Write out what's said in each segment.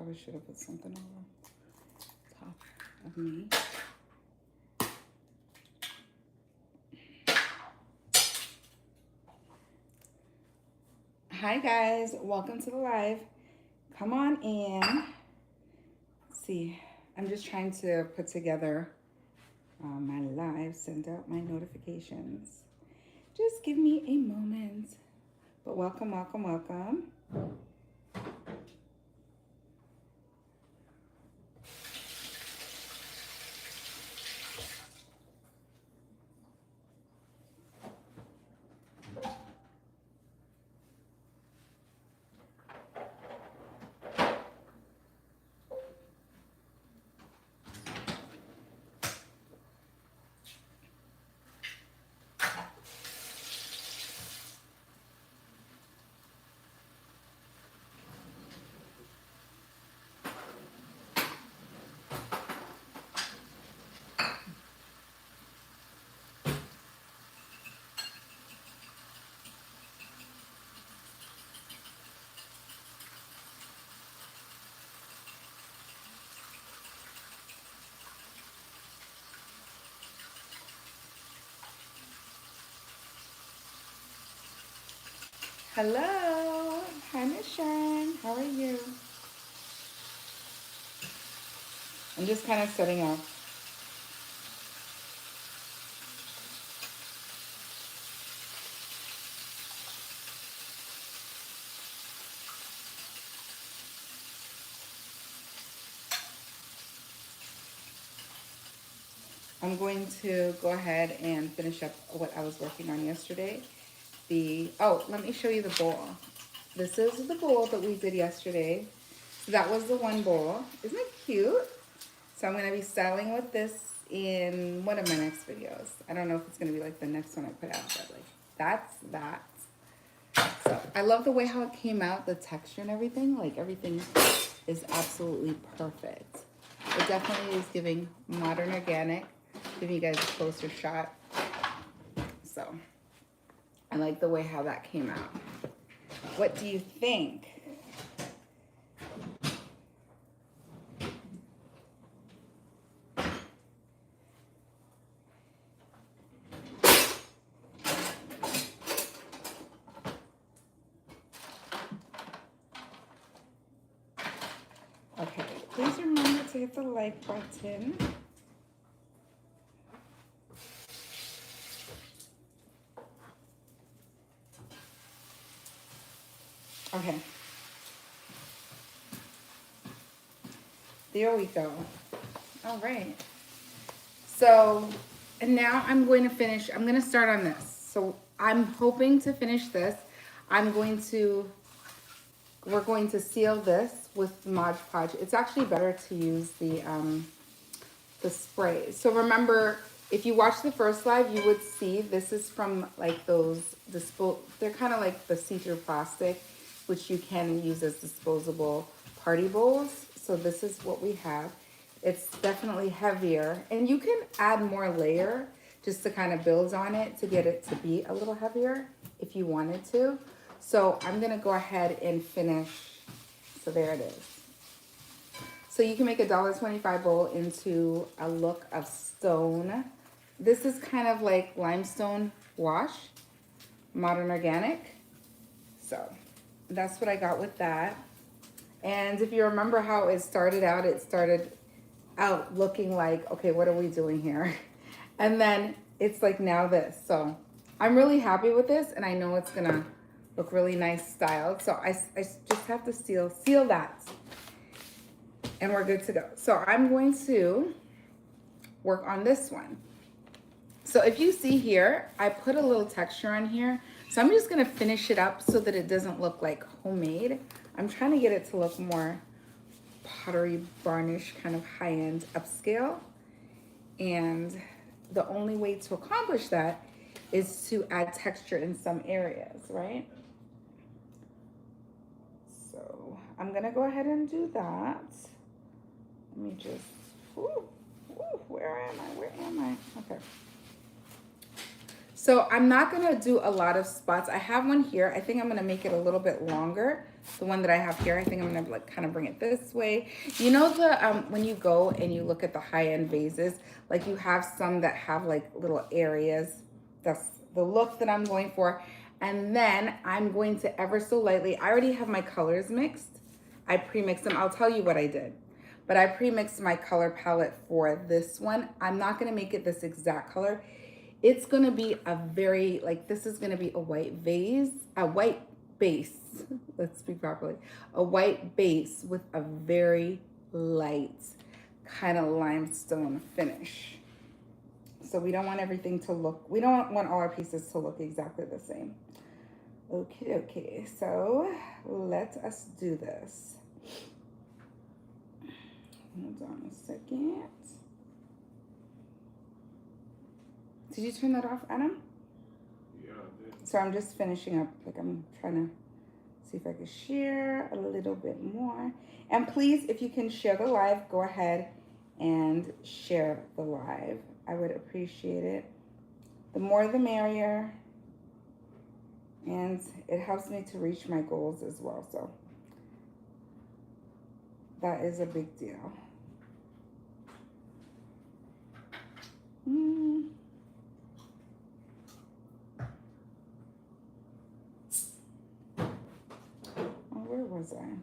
probably should have put something over top of me. Hi guys, welcome to the live. Come on in. Let's see, I'm just trying to put together my live, send out my notifications. Just give me a moment. But welcome, welcome, welcome. Hello. Hi, Miss Sharon. How are you? I'm just kind of setting up. I'm going to go ahead and finish up what I was working on yesterday. Let me show you the bowl. This is the bowl that we did yesterday. So that was the one bowl. Isn't it cute? So I'm going to be styling with this in one of my next videos. I don't know if it's going to be like the next one I put out, but like that's that. So I love the way how it came out, the texture and everything. Like everything is absolutely perfect. It definitely is giving modern organic. Give you guys a closer shot. So I like the way how that came out. What do you think? Okay, please remember to hit the like button. Okay. There we go. All right. So, and now I'm going to finish, I'm going to start on this. So I'm hoping to finish this. We're going to seal this with Mod Podge. It's actually better to use the spray. So remember, if you watch the first live, you would see this is from like those they're kind of like the see-through plastic, which you can use as disposable party bowls. So this is what we have. It's definitely heavier, and you can add more layer just to kind of build on it to get it to be a little heavier if you wanted to. So I'm gonna go ahead and finish. So there it is. So you can make a $1.25 bowl into a look of stone. This is kind of like limestone wash, modern organic. So that's what I got with that. And if you remember how it started out looking like, okay, what are we doing here? And then it's like now this. So I'm really happy with this, and I know it's gonna look really nice styled. So I just have to seal that, and we're good to go. So I'm going to work on this one. So if you see here, I put a little texture on here. So I'm just gonna finish it up so that it doesn't look like homemade. I'm trying to get it to look more pottery varnish, kind of high-end upscale. And the only way to accomplish that is to add texture in some areas, right? So I'm gonna go ahead and do that. Let me just, where am I? Okay. So I'm not gonna do a lot of spots. I have one here. I think I'm gonna make it a little bit longer the one that I have here. I think I'm gonna like kind of bring it this way. You know the when you go and you look at the high-end vases, like you have some that have like little areas. That's the look that I'm going for. And then I'm going to ever so lightly, I already have my colors mixed. I pre-mixed them. I'll tell you what I did. But I pre-mixed my color palette for this one. I'm not gonna make it this exact color. It's gonna be a very, like this is gonna be a white vase, a white base, let's speak properly. A white base with a very light kind of limestone finish. So we don't want everything to look, we don't want all our pieces to look exactly the same. Okay, so let us do this. Hold on a second. Did you turn that off, Adam? Yeah, I did. So I'm just finishing up, like I'm trying to see if I can share a little bit more. And please, if you can share the live, go ahead and share the live. I would appreciate it. The more the merrier. And it helps me to reach my goals as well. So that is a big deal. Oh, where was I?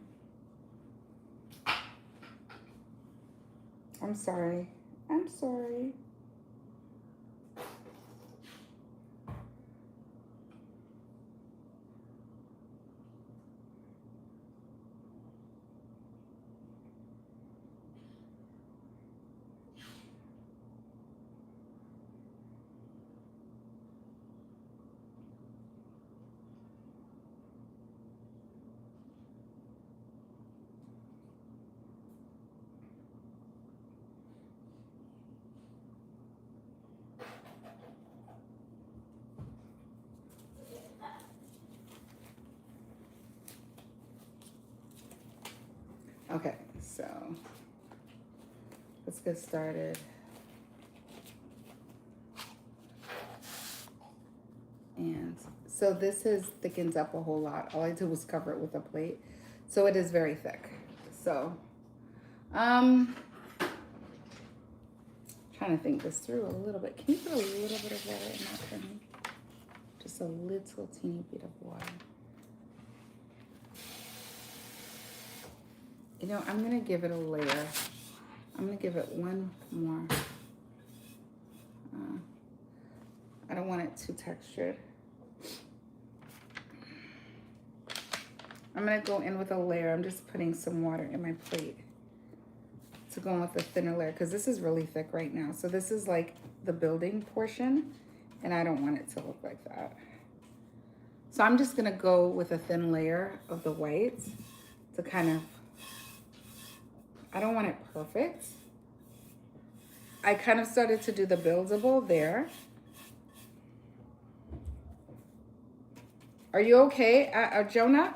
I'm sorry. I'm sorry. Okay, so let's get started. And so this has thickened up a whole lot. All I did was cover it with a plate. So it is very thick. So, trying to think this through a little bit. Can you put a little bit of water in that for me? Just a little teeny bit of water. You know, I'm gonna give it a layer. I'm gonna give it one more. I don't want it too textured. I'm gonna go in with a layer. I'm just putting some water in my plate to go in with a thinner layer because this is really thick right now. So this is like the building portion and I don't want it to look like that. So I'm just gonna go with a thin layer of the whites to kind of, I don't want it perfect. I kind of started to do the buildable there. Are you okay, Jonah?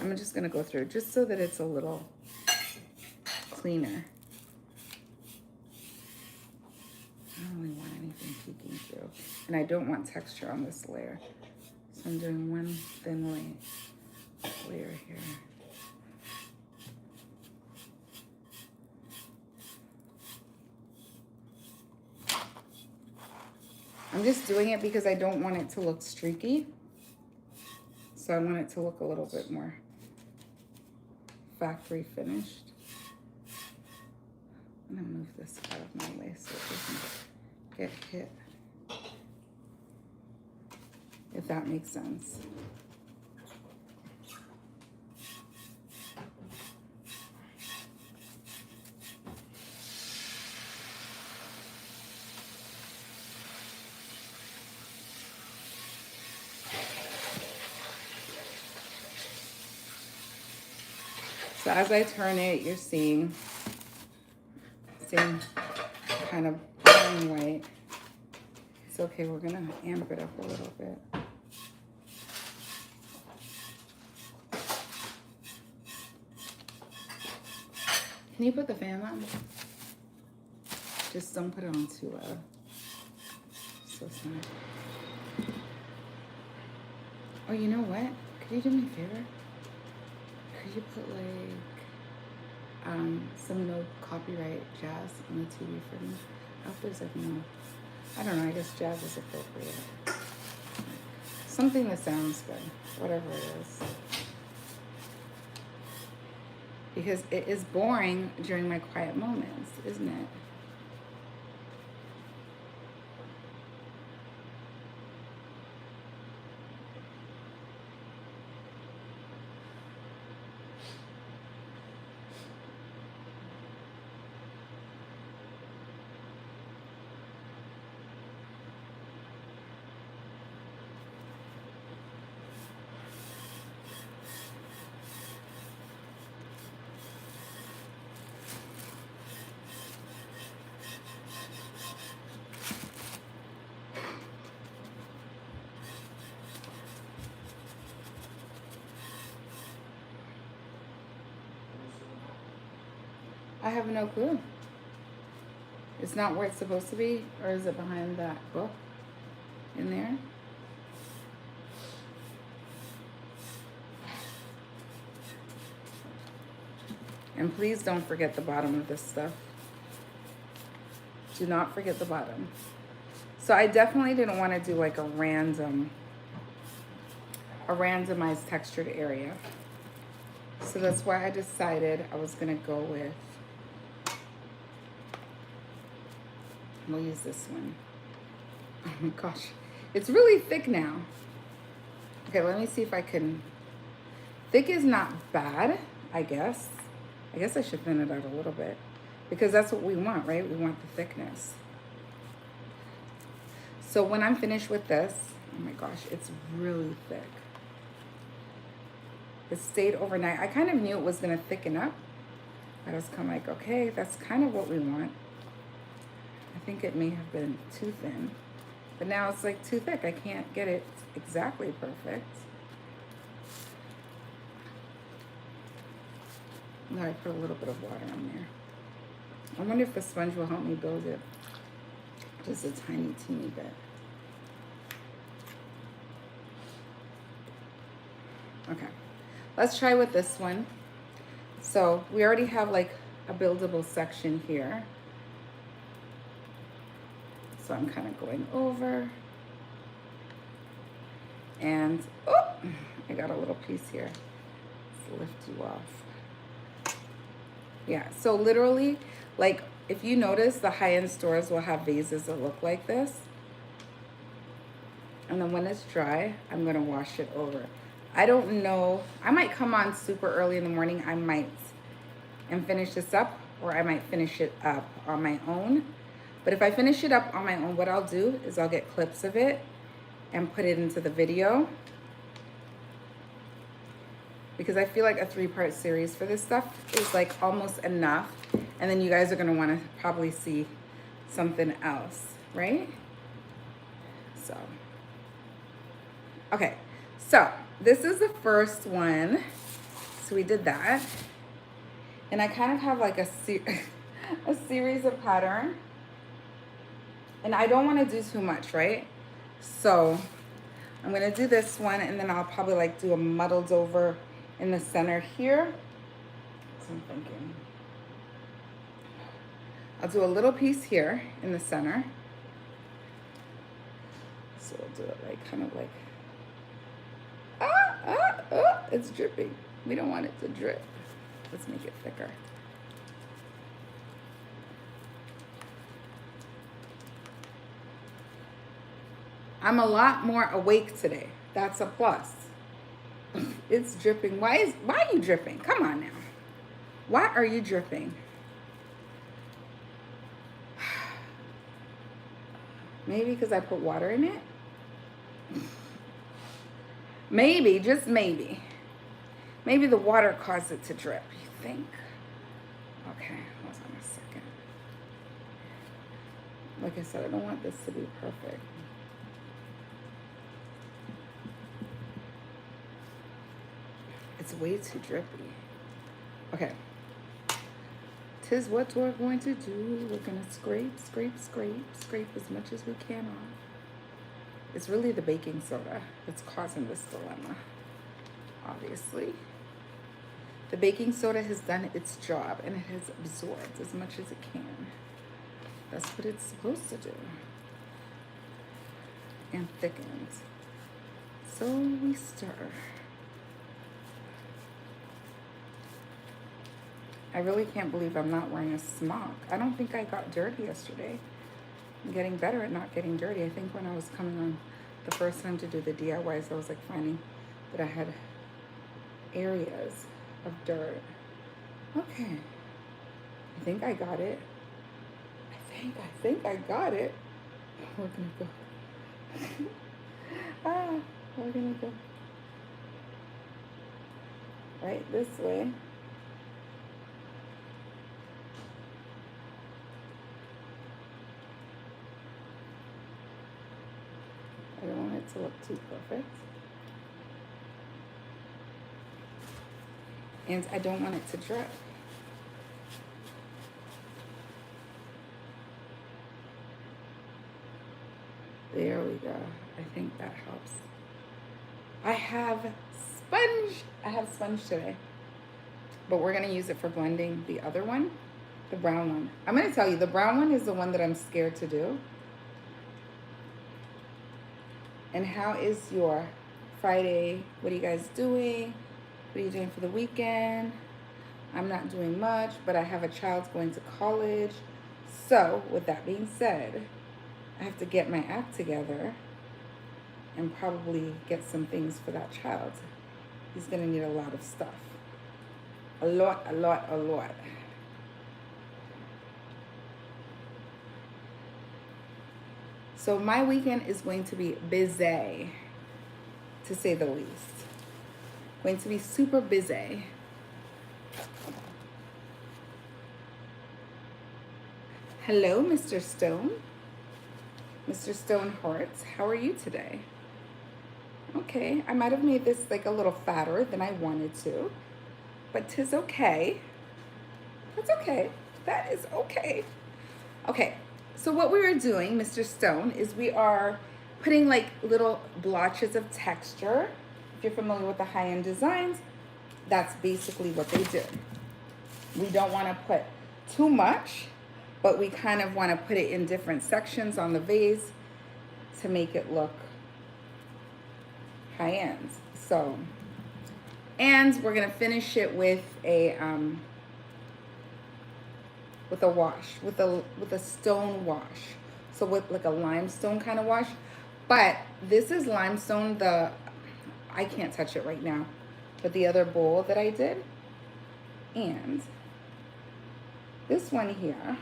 I'm just gonna go through just so that it's a little cleaner. I don't really want anything peeking through. And I don't want texture on this layer. So I'm doing one thin layer here. I'm just doing it because I don't want it to look streaky. So I want it to look a little bit more factory finished. I'm gonna move this out of my way so it doesn't get hit. If that makes sense. So as I turn it, you're seeing same kind of brown and white. It's okay, we're gonna amp it up a little bit. Can you put the fan on? Just don't put it on too low. So it's Oh, you know what? Could you do me a favor? Could you put like some no copyright jazz on the TV for me? I hope there's like no, I don't know, I guess jazz is appropriate. Something that sounds good, whatever it is. Because it is boring during my quiet moments, isn't it? I have no clue. It's not where it's supposed to be, or is it behind that book in there? And please don't forget the bottom of this stuff. Do not forget the bottom. So I definitely didn't want to do like a randomized textured area. So that's why I decided I was gonna go with, we'll use this one. Oh my gosh, it's really thick now. Okay, let me see if I can, thick is not bad, I guess. I guess I should thin it out a little bit because that's what we want, right? We want the thickness. So when I'm finished with this, oh my gosh, it's really thick. It stayed overnight. I kind of knew it was gonna thicken up. I was kind of like, okay, that's kind of what we want. I think it may have been too thin, but now it's like too thick. I can't get it exactly perfect. Now I put a little bit of water on there. I wonder if the sponge will help me build it just a tiny, teeny bit. Okay, let's try with this one. So we already have like a buildable section here. So I'm kind of going over. And, oh, I got a little piece here. Let's lift you off. Yeah, so literally, like, if you notice, the high-end stores will have vases that look like this. And then when it's dry, I'm gonna wash it over. I don't know, I might come on super early in the morning, I might, and finish this up, or I might finish it up on my own. But if I finish it up on my own, what I'll do is I'll get clips of it and put it into the video. Because I feel like a 3-part series for this stuff is like almost enough. And then you guys are gonna wanna probably see something else, right? So, okay, so this is the first one. So we did that. And I kind of have like a series of pattern. And I don't wanna do too much, right? So I'm gonna do this one and then I'll probably like do a muddled over in the center here. So I'm thinking, I'll do a little piece here in the center. So we'll do it like, kind of like, it's dripping. We don't want it to drip. Let's make it thicker. I'm a lot more awake today. That's a plus. It's dripping. Why are you dripping? Come on now. Why are you dripping? Maybe because I put water in it? Maybe, just maybe. Maybe the water caused it to drip, you think? Okay, hold on a second. Like I said, I don't want this to be perfect. It's way too drippy. Okay. 'Tis what we're going to do. We're gonna scrape, scrape, scrape, scrape as much as we can off. It's really the baking soda that's causing this dilemma, obviously. The baking soda has done its job and it has absorbed as much as it can. That's what it's supposed to do. And thickened. So we stir. I really can't believe I'm not wearing a smock. I don't think I got dirty yesterday. I'm getting better at not getting dirty. I think when I was coming on the first time to do the DIYs, I was like finding that I had areas of dirt. Okay. I think I got it. I think I got it. We're gonna go. We're gonna go right this way. I don't want it to look too perfect. And I don't want it to drip. There we go. I think that helps. I have sponge today. But we're gonna use it for blending the other one, the brown one. I'm gonna tell you, the brown one is the one that I'm scared to do. And how is your Friday? What are you guys doing? What are you doing for the weekend? I'm not doing much, but I have a child going to college. So with that being said, I have to get my act together and probably get some things for that child. He's gonna need a lot of stuff. A lot. So my weekend is going to be busy, to say the least. Going to be super busy. Hello, Mr. Stone. Mr. Stone Hearts, how are you today? Okay, I might have made this like a little fatter than I wanted to, but 'tis okay. That's okay. That is okay. Okay, so what we are doing, Mr. Stone, is we are putting like little blotches of texture. If you're familiar with the high-end designs, that's basically what they do. We don't want to put too much, but we kind of want to put it in different sections on the vase to make it look high-end. So, and we're gonna finish it with a wash, with a stone wash. So with like a limestone kind of wash. But this is limestone, I can't touch it right now, but the other bowl that I did. And this one here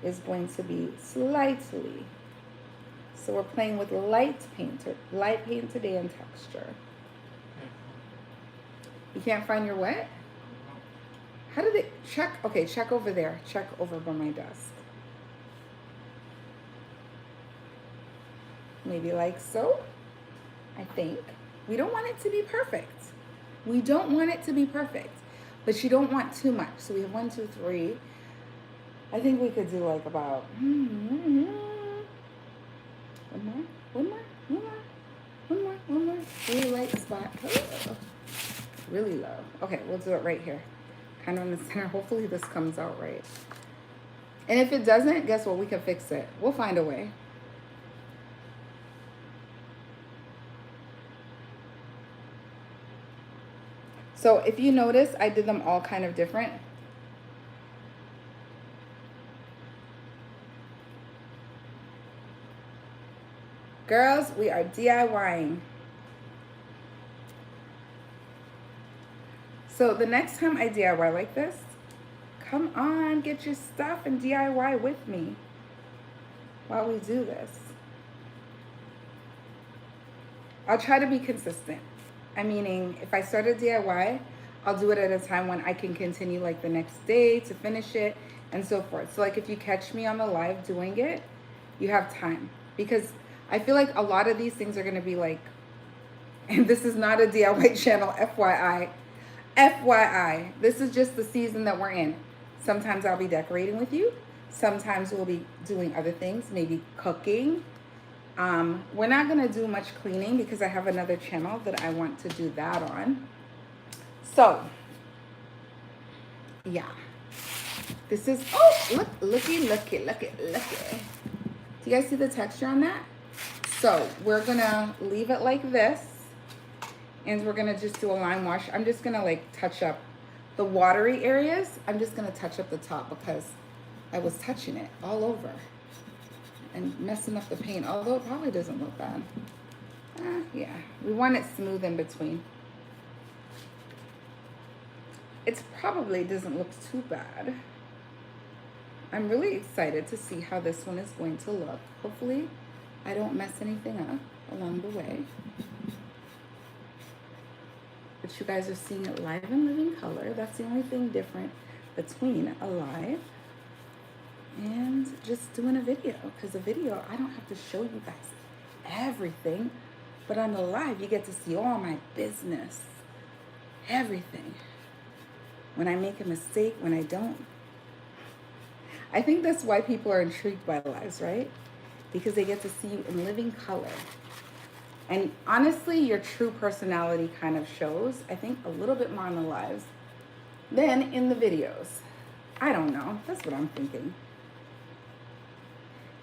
is going to be slightly. So we're playing with light paint today in texture. You can't find your what? How did it check? Okay, check over there. Check over by my desk. Maybe like so. I think. We don't want it to be perfect. We don't want it to be perfect. But you don't want too much. So we have 1, 2, 3. I think we could do like about one more. Really light spot. Oh, really low. Okay, we'll do it right here. Kind of in the center. Hopefully this comes out right. And if it doesn't, guess what? We can fix it. We'll find a way. So if you notice, I did them all kind of different. Girls, we are DIYing. So the next time I DIY like this, come on, get your stuff and DIY with me while we do this. I'll try to be consistent. Meaning, if I start a DIY, I'll do it at a time when I can continue like the next day to finish it and so forth. So like if you catch me on the live doing it, you have time. Because I feel like a lot of these things are going to be like, and this is not a DIY channel, FYI. FYI, this is just the season that we're in. Sometimes I'll be decorating with you. Sometimes we'll be doing other things, maybe cooking. We're not gonna do much cleaning because I have another channel that I want to do that on. So, yeah. This is, oh, look, looky. Do you guys see the texture on that? So we're gonna leave it like this, and we're gonna just do a line wash. I'm just gonna like touch up the watery areas. I'm just gonna touch up the top because I was touching it all over and messing up the paint, although it probably doesn't look bad. Yeah, we want it smooth in between. It probably doesn't look too bad. I'm really excited to see how this one is going to look. Hopefully, I don't mess anything up along the way. But you guys are seeing it live and living color. That's the only thing different between a live and just doing a video. Because a video, I don't have to show you guys everything. But on the live, you get to see all my business. Everything. When I make a mistake, when I don't. I think that's why people are intrigued by lives, right? Because they get to see you in living color. And honestly, your true personality kind of shows, I think, a little bit more on the lives than in the videos. I don't know. That's what I'm thinking.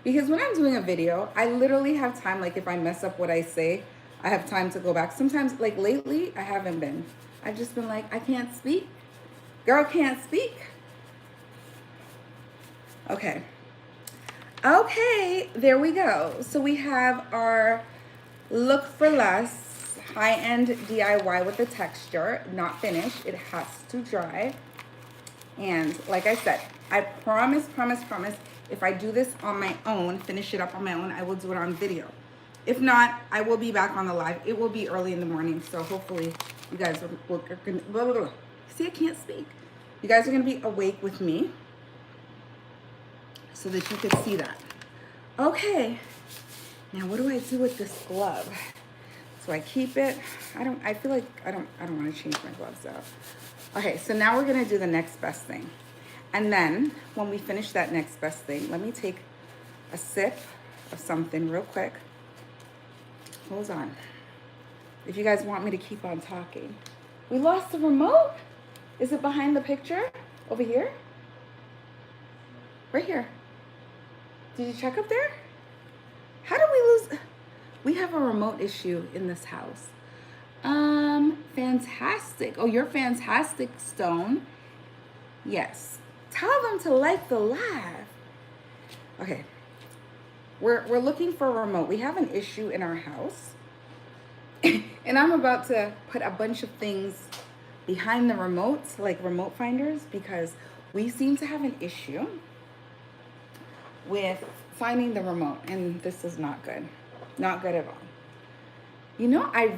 Because when I'm doing a video, I literally have time, like if I mess up what I say, I have time to go back. Sometimes, like lately, I haven't been. I've just been like, I can't speak. Girl can't speak. Okay. Okay, there we go. So we have our Look for Less high-end DIY with the texture, not finished. It has to dry. And like I said, I promise, if I do this on my own, finish it up on my own, I will do it on video. If not, I will be back on the live. It will be early in the morning, so hopefully you guys will see, I can't speak. You guys are gonna be awake with me so that you could see that. Okay, now what do I do with this glove? So I keep it. I feel like I don't want to change my gloves out. Okay, so now we're gonna do the next best thing. And then when we finish that next best thing, let me take a sip of something real quick. Hold on. If you guys want me to keep on talking. We lost the remote? Is it behind the picture? Over here? Right here. Did you check up there? How did we lose? We have a remote issue in this house. Fantastic. Oh, you're fantastic, Stone. Yes. Tell them to like the live. Okay. We're looking for a remote. We have an issue in our house. And I'm about to put a bunch of things behind the remotes, like remote finders, because we seem to have an issue with finding the remote, and this is not good. Not good at all. You know, I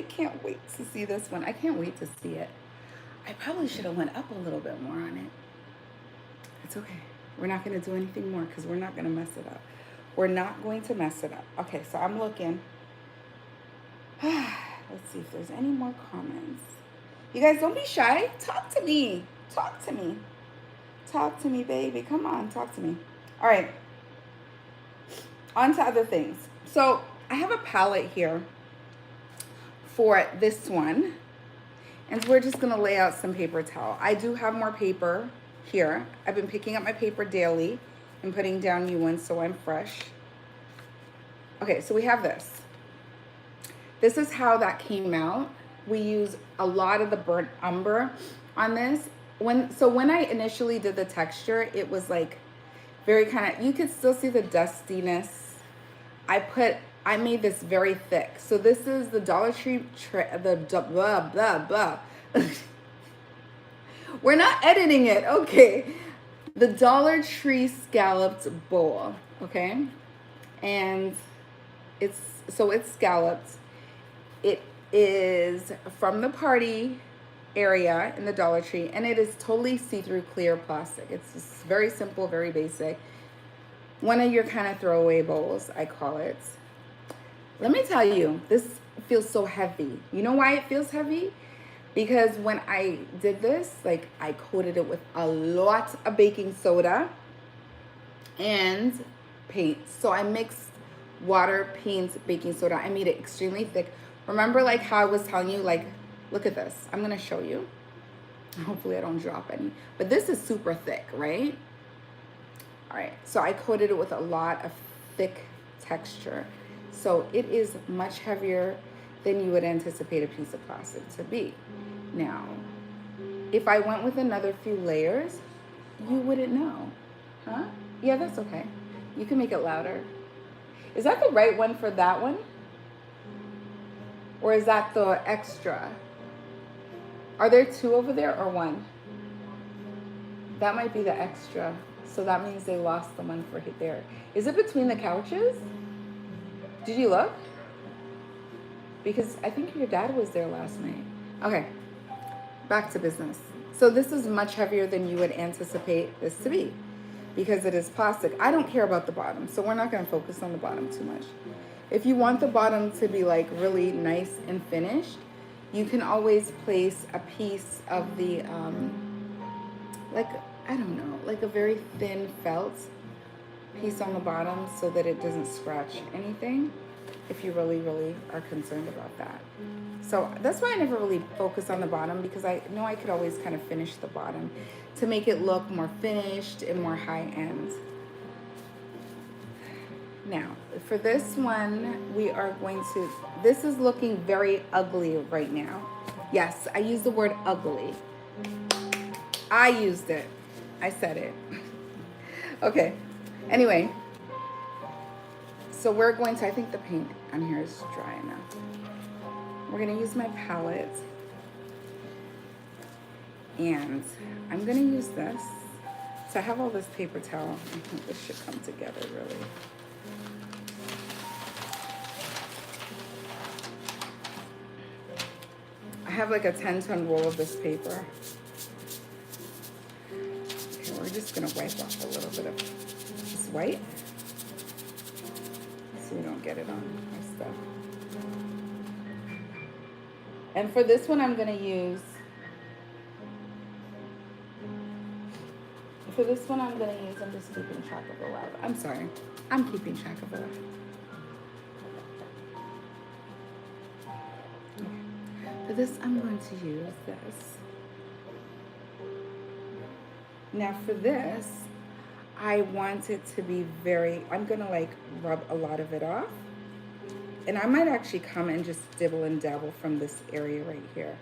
can't wait to see this one. I can't wait to see it. I probably should have went up a little bit more on it. It's okay. We're not going to do anything more because we're not going to mess it up. We're not going to mess it up. Okay, so I'm looking. Let's see if there's any more comments. You guys, don't be shy. Talk to me. Talk to me. Talk to me, baby. Come on, talk to me. All right. On to other things. So I have a palette here for this one. And we're just going to lay out some paper towel. I do have more paper here. I've been picking up my paper daily and putting down new ones so I'm fresh. Okay, so we have this. This is how that came out. We use a lot of the burnt umber on this. When I initially did the texture, it was like very kind of, you could still see the dustiness. I made this very thick. So this is the Dollar Tree, We're not editing it, okay. The Dollar Tree scalloped bowl, okay? And it's scalloped. It is from the party area in the Dollar Tree, and it is totally see-through clear plastic. It's just very simple, very basic. One of your kind of throwaway bowls, I call it. Let me tell you, this feels so heavy. You know why it feels heavy? Because when I did this, like I coated it with a lot of baking soda and paint. So I mixed water, paint, baking soda. I made it extremely thick. Remember like how I was telling you, like, look at this. I'm gonna show you. Hopefully I don't drop any. But this is super thick, right? All right, so I coated it with a lot of thick texture. So it is much heavier than you would anticipate a piece of plastic to be. Now, if I went with another few layers, you wouldn't know. Huh? Yeah, that's okay. You can make it louder. Is that the right one for that one? Or is that the extra? Are there two over there or one? That might be the extra. So that means they lost the one for there. Is it between the couches? Did you look? Because I think your dad was there last night. Okay, back to business. So this is much heavier than you would anticipate this to be because it is plastic. I don't care about the bottom, so we're not gonna focus on the bottom too much. If you want the bottom to be like really nice and finished, you can always place a piece of the, like, I don't know, like a very thin felt piece on the bottom so that it doesn't scratch anything if you really, really are concerned about that. So that's why I never really focus on the bottom because I know I could always kind of finish the bottom to make it look more finished and more high end. Now, for this one, we are going to, this is looking very ugly right now. Yes, I used the word ugly. I used it. I said it. Okay. Anyway, so we're going to, I think the paint on here is dry enough. We're going to use my palette. And I'm going to use this. So I have all this paper towel. I think this should come together really. I have like a 10-ton roll of this paper. Okay, we're just gonna wipe off a little bit of this white so we don't get it on my stuff. And for this one, I'm gonna use, I'm just keeping track of the loud. I'm sorry, I'm keeping track of the loud. For this, I'm going to use this. Now for this, I want it to be very, I'm gonna like rub a lot of it off. And I might actually come and just dibble and dabble from this area right here.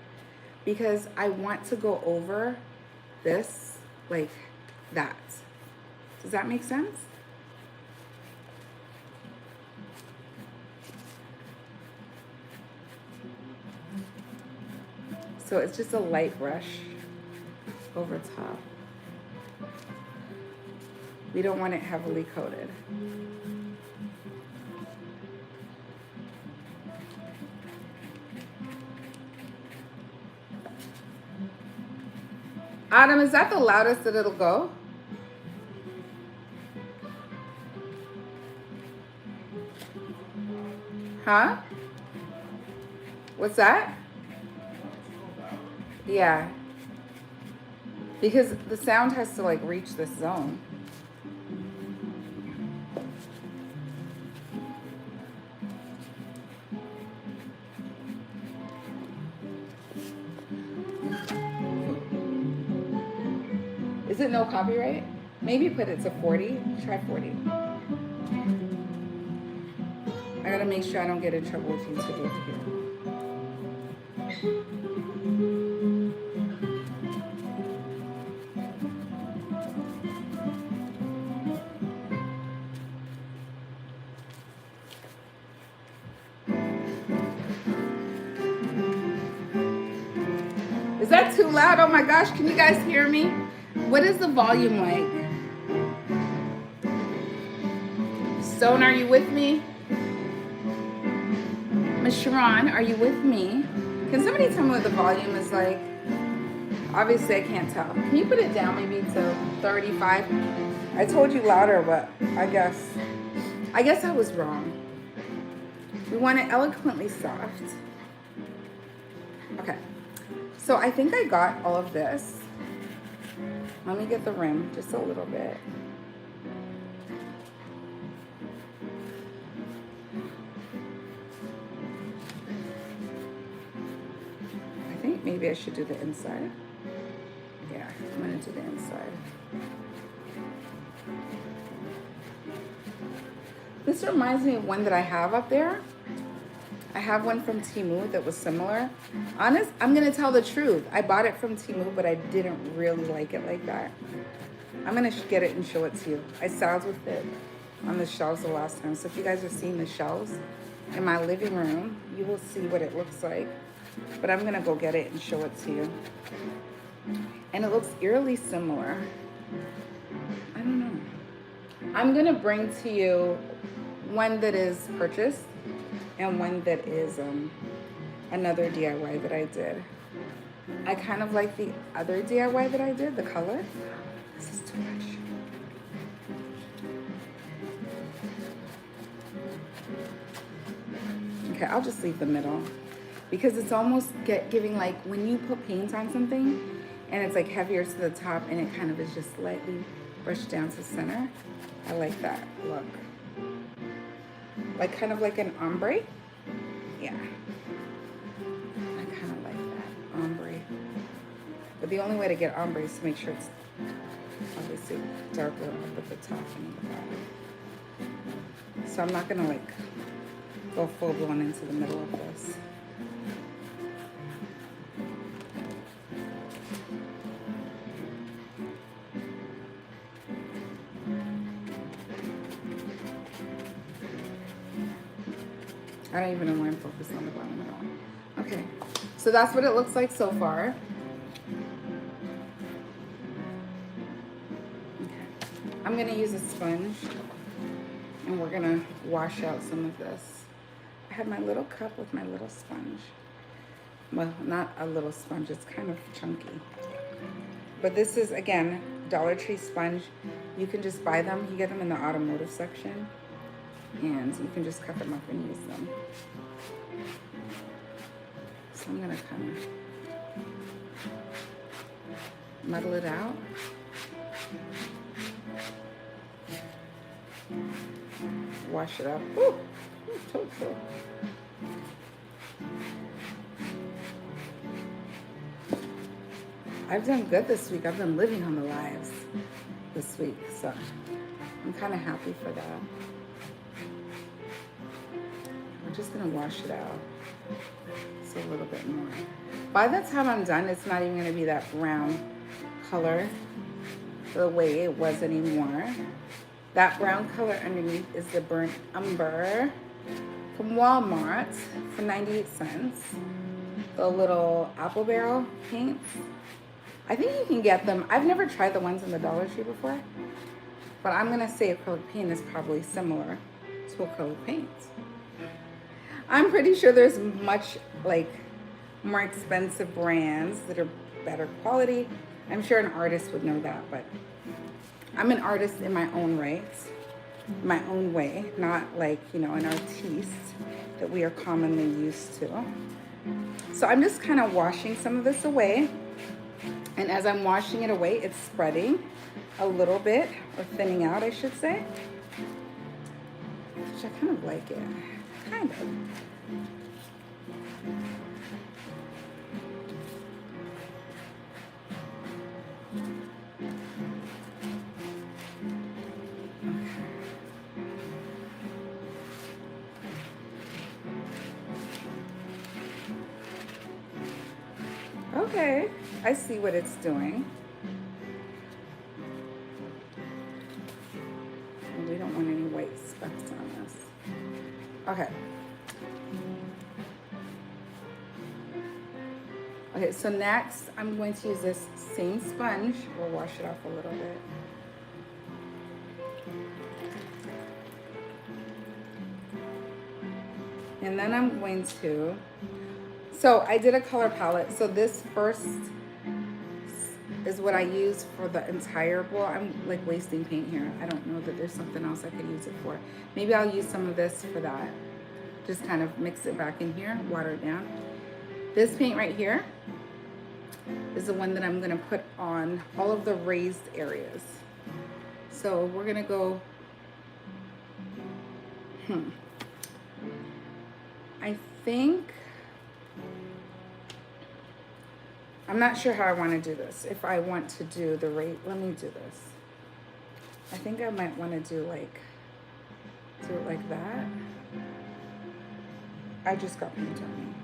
Because I want to go over this like that. Does that make sense? So it's just a light brush over top. We don't want it heavily coated. Adam, is that the loudest that it'll go? Huh? What's that? Yeah. Because the sound has to like reach this zone. Is it no copyright? Maybe put it to 40. Try 40. I gotta make sure I don't get in trouble with YouTube over here. Is that too loud? Oh my gosh, can you guys hear me? What is the volume like? Stone, are you with me? Miss Sharon, are you with me? Can somebody tell me what the volume is like? Obviously, I can't tell. Can you put it down maybe to 35? I told you louder, but I guess I was wrong. We want it eloquently soft. Okay. So I think I got all of this. Let me get the rim just a little bit. I think maybe I should do the inside. Yeah, I'm gonna do the inside. This reminds me of one that I have up there. I have one from Temu that was similar. I'm gonna tell the truth. I bought it from Temu, but I didn't really like it like that. I'm gonna get it and show it to you. I sat with it on the shelves the last time. So if you guys are seeing the shelves in my living room, you will see what it looks like. But I'm gonna go get it and show it to you. And it looks eerily similar. I don't know. I'm gonna bring to you one that is purchased and one that is another DIY that I did. I kind of like the other DIY that I did, the color. This is too much. Okay, I'll just leave the middle because it's almost giving like when you put paint on something and it's like heavier to the top and it kind of is just slightly brushed down to center. I like that look. Like kind of like an ombre. Yeah. I kind of like that ombre. But the only way to get ombre is to make sure it's obviously darker up at the top and the bottom. So I'm not gonna like go full blown into the middle of this. I don't even know why I'm focused on the bottom at all. Okay, so that's what it looks like so far. Okay. I'm gonna use a sponge and we're gonna wash out some of this. I have my little cup with my little sponge. Well, not a little sponge, it's kind of chunky. But this is, again, Dollar Tree sponge. You can just buy them, you get them in the automotive section. And you can just cut them up and use them. So I'm gonna kind of muddle it out. Wash it up. Woo! Ooh, I've done good this week. I've been living on the lives this week, so I'm kind of happy for that. I'm just gonna wash it out just a little bit more. By the time I'm done, it's not even gonna be that brown color the way it was anymore. That brown color underneath is the burnt umber from Walmart for 98 cents. The little apple barrel paints. I think you can get them. I've never tried the ones in the Dollar Tree before, but I'm gonna say acrylic paint is probably similar to acrylic paint. I'm pretty sure there's much like more expensive brands that are better quality. I'm sure an artist would know that, but I'm an artist in my own right, my own way, not like, you know, an artiste that we are commonly used to. So I'm just kind of washing some of this away. And as I'm washing it away, it's spreading a little bit, or thinning out, I should say. Which I kind of like it. Kind of. Okay, I see what it's doing. And we don't want any white specks on this. Okay. Okay, so next I'm going to use this same sponge. We'll wash it off a little bit. And then I'm going to, so I did a color palette. So this first is what I use for the entire bowl. I'm like wasting paint here. I don't know that there's something else I could use it for. Maybe I'll use some of this for that. Just kind of mix it back in here, water it down. This paint right here is the one that I'm gonna put on all of the raised areas. So we're gonna go, I think, I'm not sure how I wanna do this. If I want to do the rate, let me do this. I think I might wanna do it like that. I just got paint on me.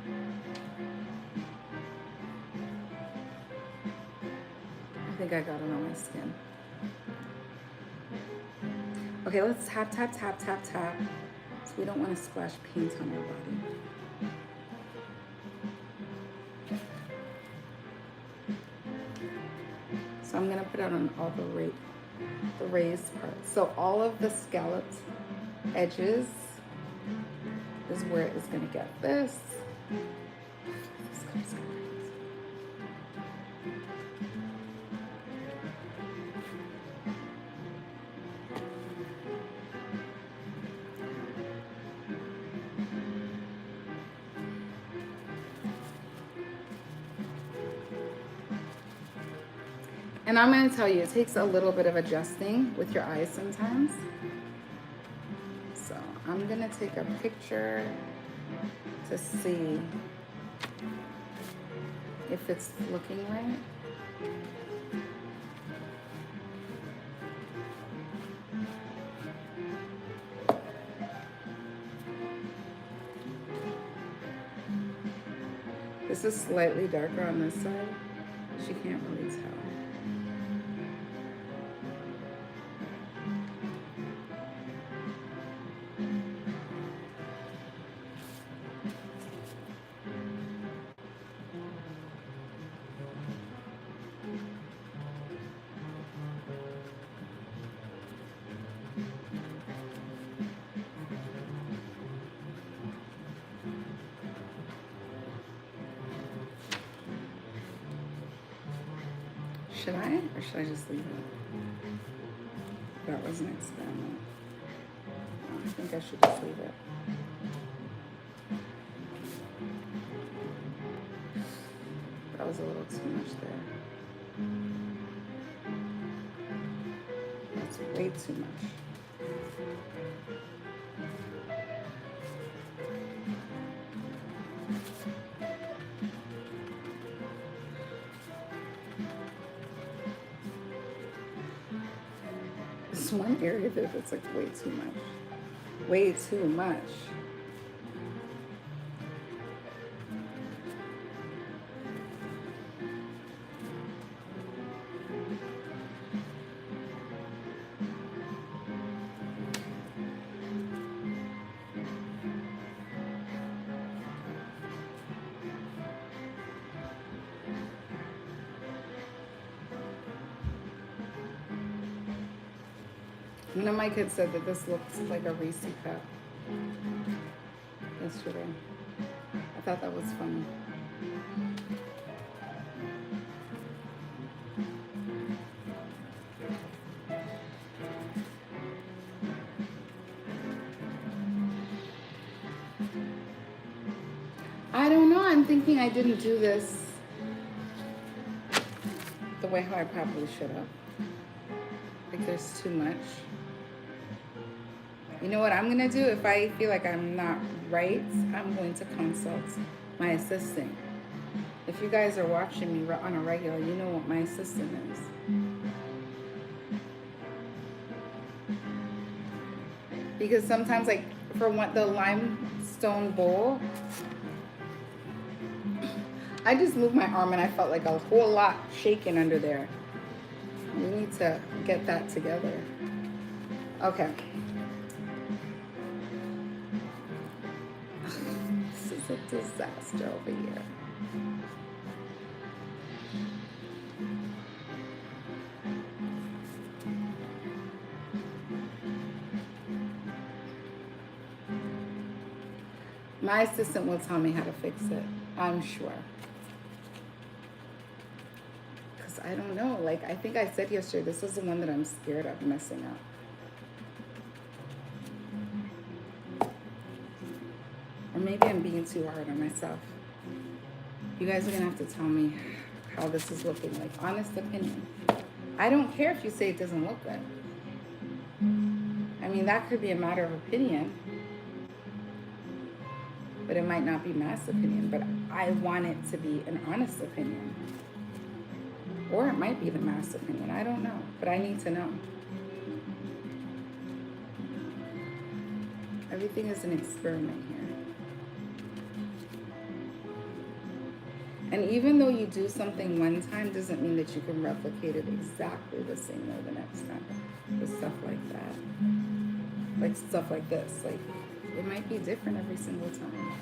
I think I got it on my skin. Okay, let's tap, tap, tap, tap, tap. So we don't want to splash paint on our body. So I'm gonna put it on all the raised parts. So all of the scalloped edges is where it's gonna get this. This comes out. And I'm going to tell you, it takes a little bit of adjusting with your eyes sometimes. So I'm going to take a picture to see if it's looking right. This is slightly darker on this side. She can't really tell. Should I, or should I just leave it? That was an experiment. I think I should just leave it. That was a little too much there. That's way too much. This one area there that's like way too much. Way too much. One of my kids said that this looks like a Reese cup yesterday. I thought that was funny. I don't know. I'm thinking I didn't do this the way how I probably should have. Like there's too much. You know what I'm gonna do? If I feel like I'm not right, I'm going to consult my assistant. If you guys are watching me on a regular, you know what my assistant is. Because sometimes, like for the limestone bowl, I just moved my arm and I felt like a whole lot shaking under there. We need to get that together. Okay. This is a disaster over here. My assistant will tell me how to fix it, I'm sure. Because I don't know, like I think I said yesterday, this is the one that I'm scared of messing up. Or maybe I'm being too hard on myself. You guys are gonna have to tell me how this is looking, like honest opinion. I don't care if you say it doesn't look good. I mean, that could be a matter of opinion, but it might not be mass opinion, but I want it to be an honest opinion. Or it might be the mass opinion. I don't know, but I need to know. Everything is an experiment here. And even though you do something one time doesn't mean that you can replicate it exactly the same way the next time. With stuff like that. Like stuff like this. Like, it might be different every single time.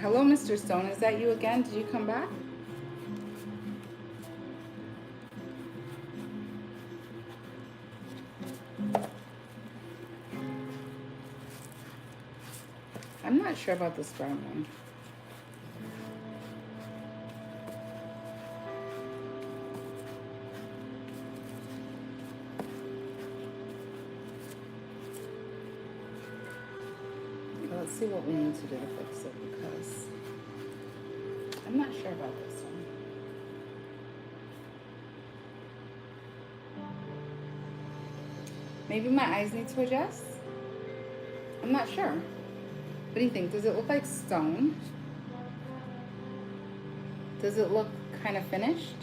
Hello, Mr. Stone. Is that you again? Did you come back? I'm not sure about this brown one. Okay, let's see what we need to do to fix it because I'm not sure about this one. Maybe my eyes need to adjust? I'm not sure. What do you think? Does it look like stone? Does it look kind of finished?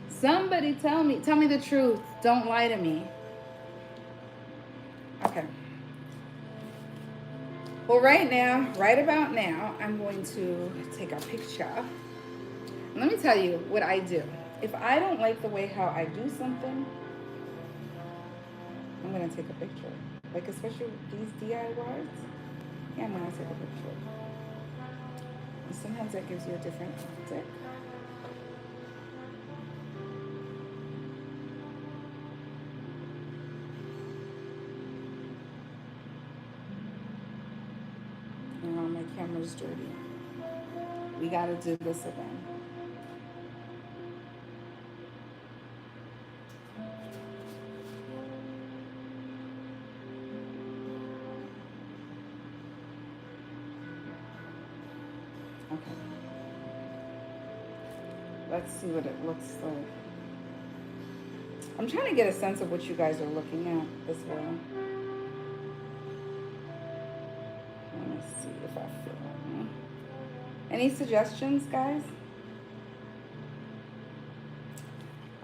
Somebody tell me the truth. Don't lie to me. Okay. Well, right about now, I'm going to take a picture. And let me tell you what I do. If I don't like the way how I do something, I'm gonna take a picture. Like especially these DIYs, yeah, I'm gonna take a picture. And sometimes that gives you a different optic. Oh, my camera's dirty. We gotta do this again. Okay. Let's see what it looks like. I'm trying to get a sense of what you guys are looking at as well. Let me see if I feel it. Any suggestions, guys?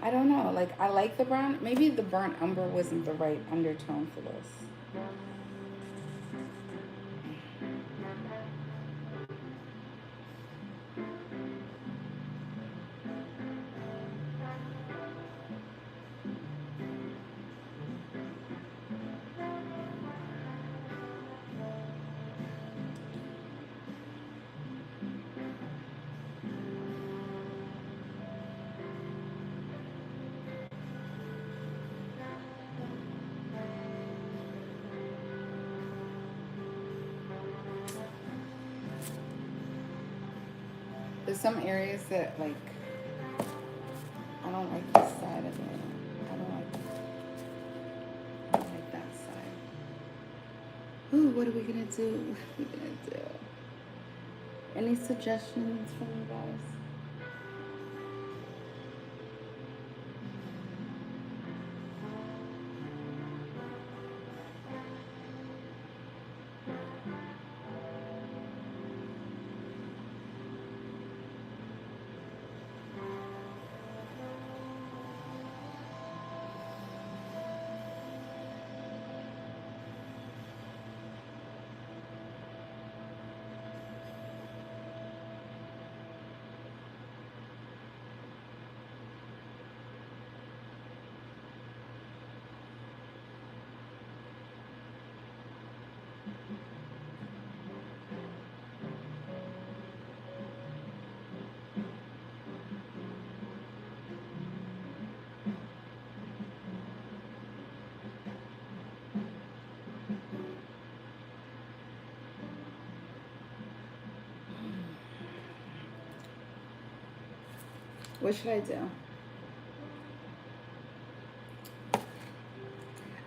I don't know. Like, I like the brown. Maybe the burnt umber wasn't the right undertone for this. There's some areas that, like, I don't like this side of it. I don't like that side. Ooh, what are we gonna do? What are we gonna do? Any suggestions from you guys? What should I do?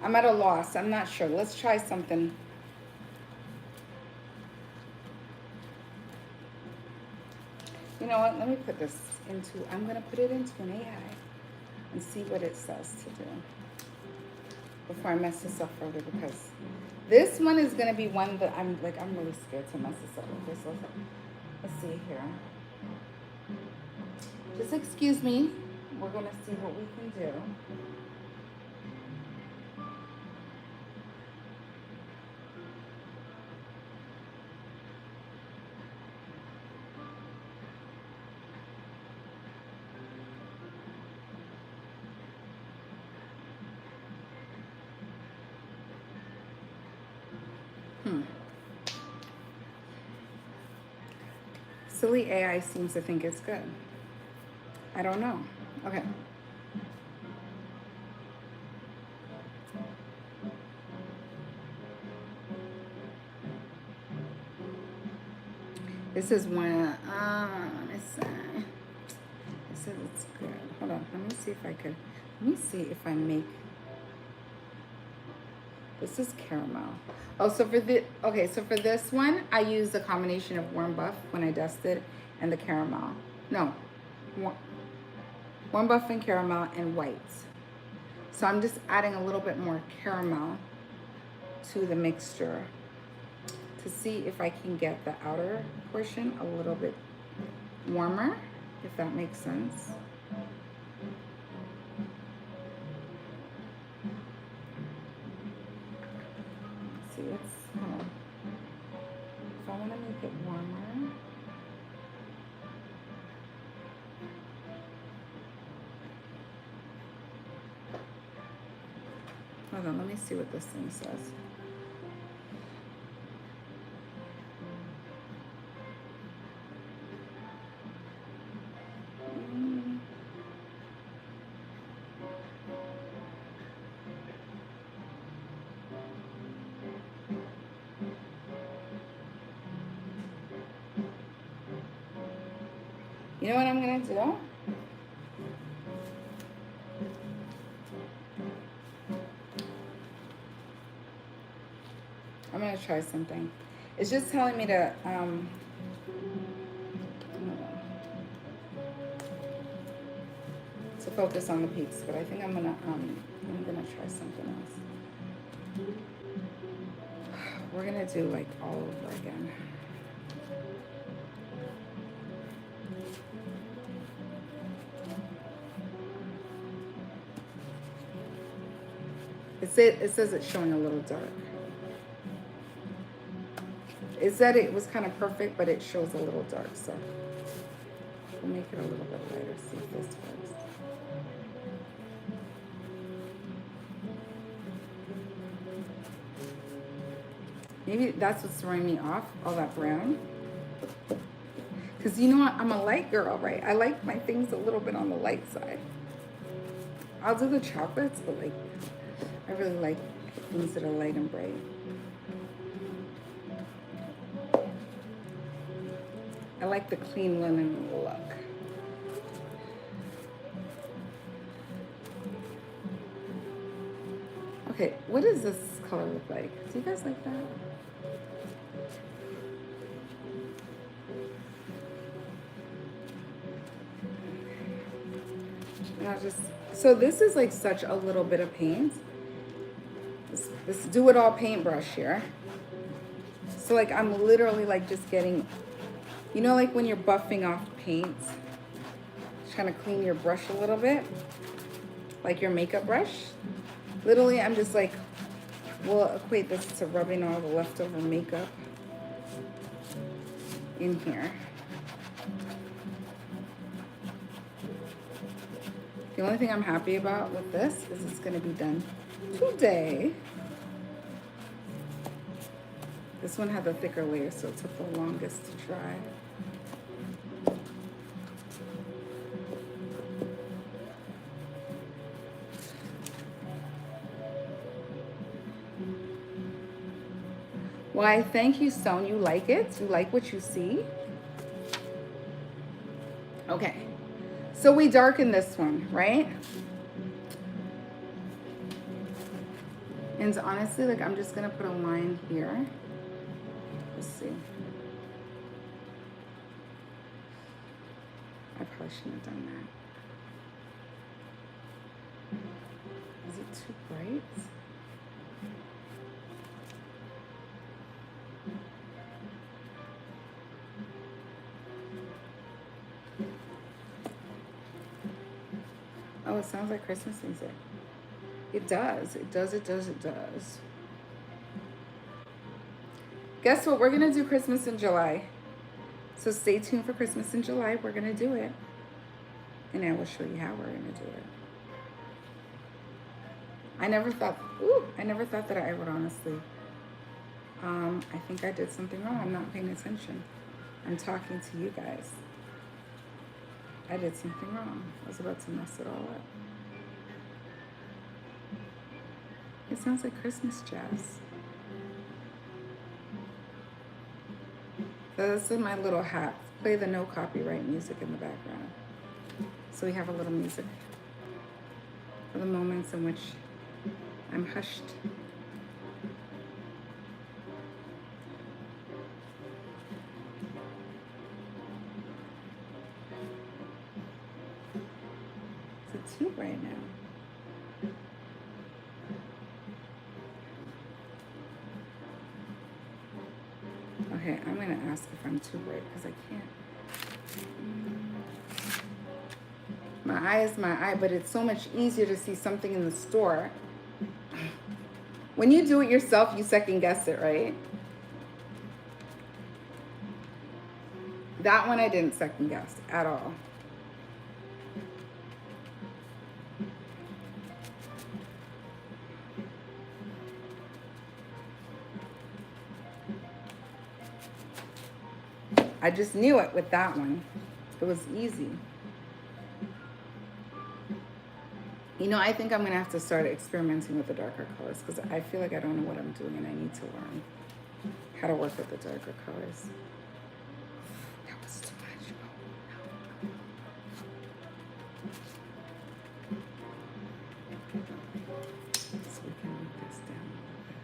I'm at a loss. I'm not sure. Let's try something. You know what? Let me put this into, I'm going to put it into an AI and see what it says to do before I mess this up further, because this one is going to be one that I'm really scared to mess this up. Okay, so let's see here. Just excuse me. We're going to see what we can do. Silly AI seems to think it's good. I don't know. Okay. This is one, let me see. It says it's good. Hold on, let me see if I could, let me see if I make, this is caramel. Oh, so for the, okay, so for this one, I used a combination of warm buff when I dusted and the caramel. No, warm buff and caramel and white. So I'm just adding a little bit more caramel to the mixture to see if I can get the outer portion a little bit warmer, if that makes sense. See, let's, hold on. If I want to make it warmer, hold on, let me see what this thing says. You know what I'm gonna do? I'm gonna try something. It's just telling me to focus on the peaks, but I think I'm gonna try something else. We're gonna do like all over again. It says it's showing a little dark. It said it was kind of perfect, but it shows a little dark, so we'll make it a little bit lighter, see if this works. Maybe that's what's throwing me off, all that brown. Because you know what, I'm a light girl, right? I like my things a little bit on the light side. I'll do the chocolates, but like, I really like things that are light and bright. I like the clean linen look. Okay, what does this color look like? Do you guys like that? And I'll just, so this is like such a little bit of paint. This do-it-all paintbrush here. So like I'm literally like just getting, you know, like when you're buffing off paint, trying to clean your brush a little bit, like your makeup brush. Literally, I'm just like, we'll equate this to rubbing all the leftover makeup in here. The only thing I'm happy about with this is it's gonna be done today. This one had the thicker layer, so it took the longest to dry. Why, thank you, Stone. You like it? You like what you see? Okay. So we darken this one, right? And honestly, like I'm just gonna put a line here. Let's see. I probably shouldn't have done that. Is it too bright? Oh, it sounds like Christmas music. It does. It does. It does. It does. Guess what? We're going to do Christmas in July. So stay tuned for Christmas in July. We're going to do it. And I will show you how we're going to do it. I never thought that I would honestly. I think I did something wrong. I'm not paying attention. I'm talking to you guys. I did something wrong. I was about to mess it all up. It sounds like Christmas jazz. This is my little hat. Play the no copyright music in the background. So we have a little music for the moments in which I'm hushed. It's too bright now. Okay, I'm gonna ask if I'm too bright because I can't. My eye is my eye, but it's so much easier to see something in the store. When you do it yourself, you second guess it, right? That one I didn't second guess at all. I just knew it with that one. It was easy. You know, I think I'm going to have to start experimenting with the darker colors because I feel like I don't know what I'm doing and I need to learn how to work with the darker colors. That was too much. Oh, no. So we can move this down a little bit.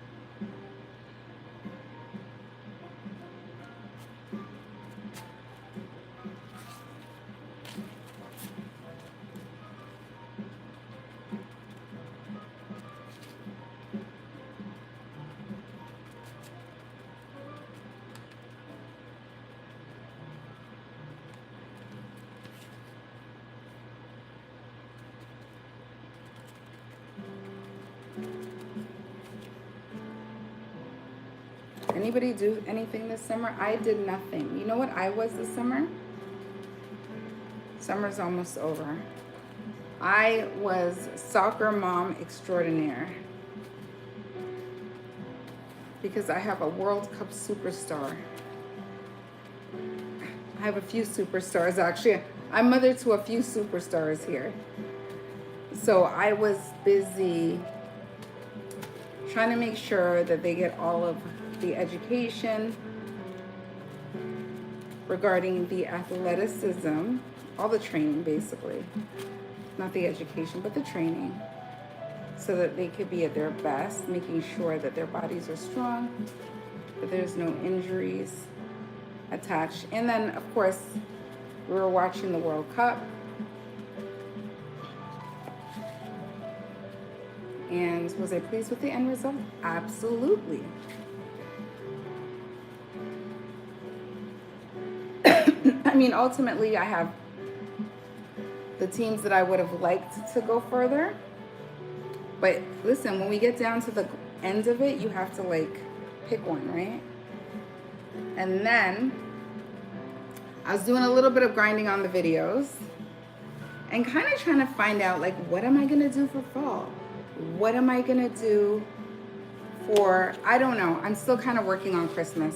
Anybody do anything this summer? I did nothing. You know what I was this summer? Summer's almost over. I was soccer mom extraordinaire. Because I have a World Cup superstar. I have a few superstars actually. I'm mother to a few superstars here. So I was busy trying to make sure that they get all of the education regarding the athleticism, all the training basically, not the education, but the training, so that they could be at their best, making sure that their bodies are strong, that there's no injuries attached. And then of course, we were watching the World Cup. And was I pleased with the end result? Absolutely. I mean, ultimately, I have the teams that I would have liked to go further. But listen, when we get down to the end of it, you have to like pick one, right? And then I was doing a little bit of grinding on the videos and kind of trying to find out like, what am I going to do for fall? What am I going to do for, I don't know. I'm still kind of working on Christmas,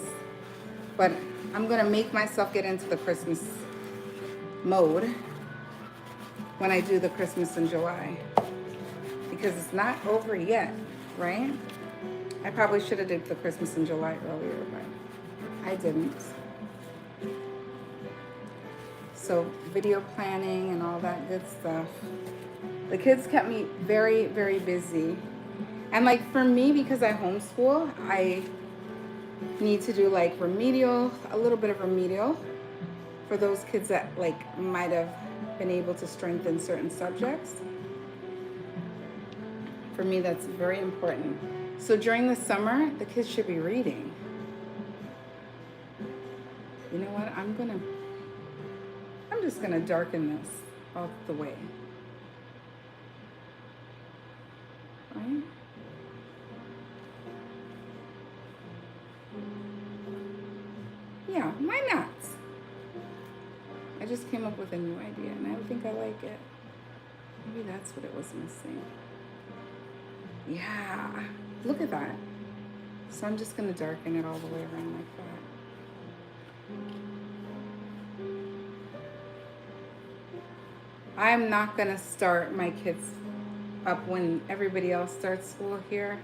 but I'm going to make myself get into the Christmas mode when I do the Christmas in July, because it's not over yet, right? I probably should have did the Christmas in July earlier, but I didn't. So video planning and all that good stuff. The kids kept me very, very busy. And like for me, because I homeschool, I need to do like remedial, a little bit of remedial for those kids that like might have been able to strengthen certain subjects. For me, that's very important. So during the summer, the kids should be reading. You know what? I'm just gonna darken this all the way. Right? Yeah, why not? I just came up with a new idea and I think I like it. Maybe that's what it was missing. Yeah, look at that. So I'm just gonna darken it all the way around like that. I'm not gonna start my kids up when everybody else starts school here.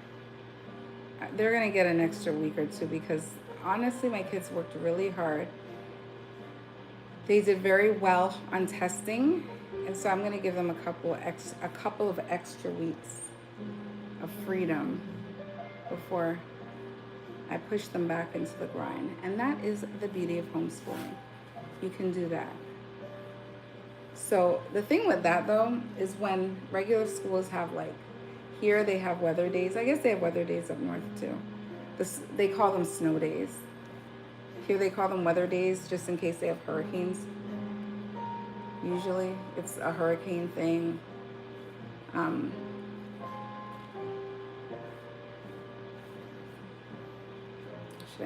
They're gonna get an extra week or two because honestly, my kids worked really hard. They did very well on testing, and so I'm gonna give them a couple of extra weeks of freedom before I push them back into the grind. And that is the beauty of homeschooling. You can do that. So the thing with that though is when regular schools have like, here they have weather days. I guess they have weather days up north too. They call them snow days. Here they call them weather days just in case they have hurricanes. Usually it's a hurricane thing. Should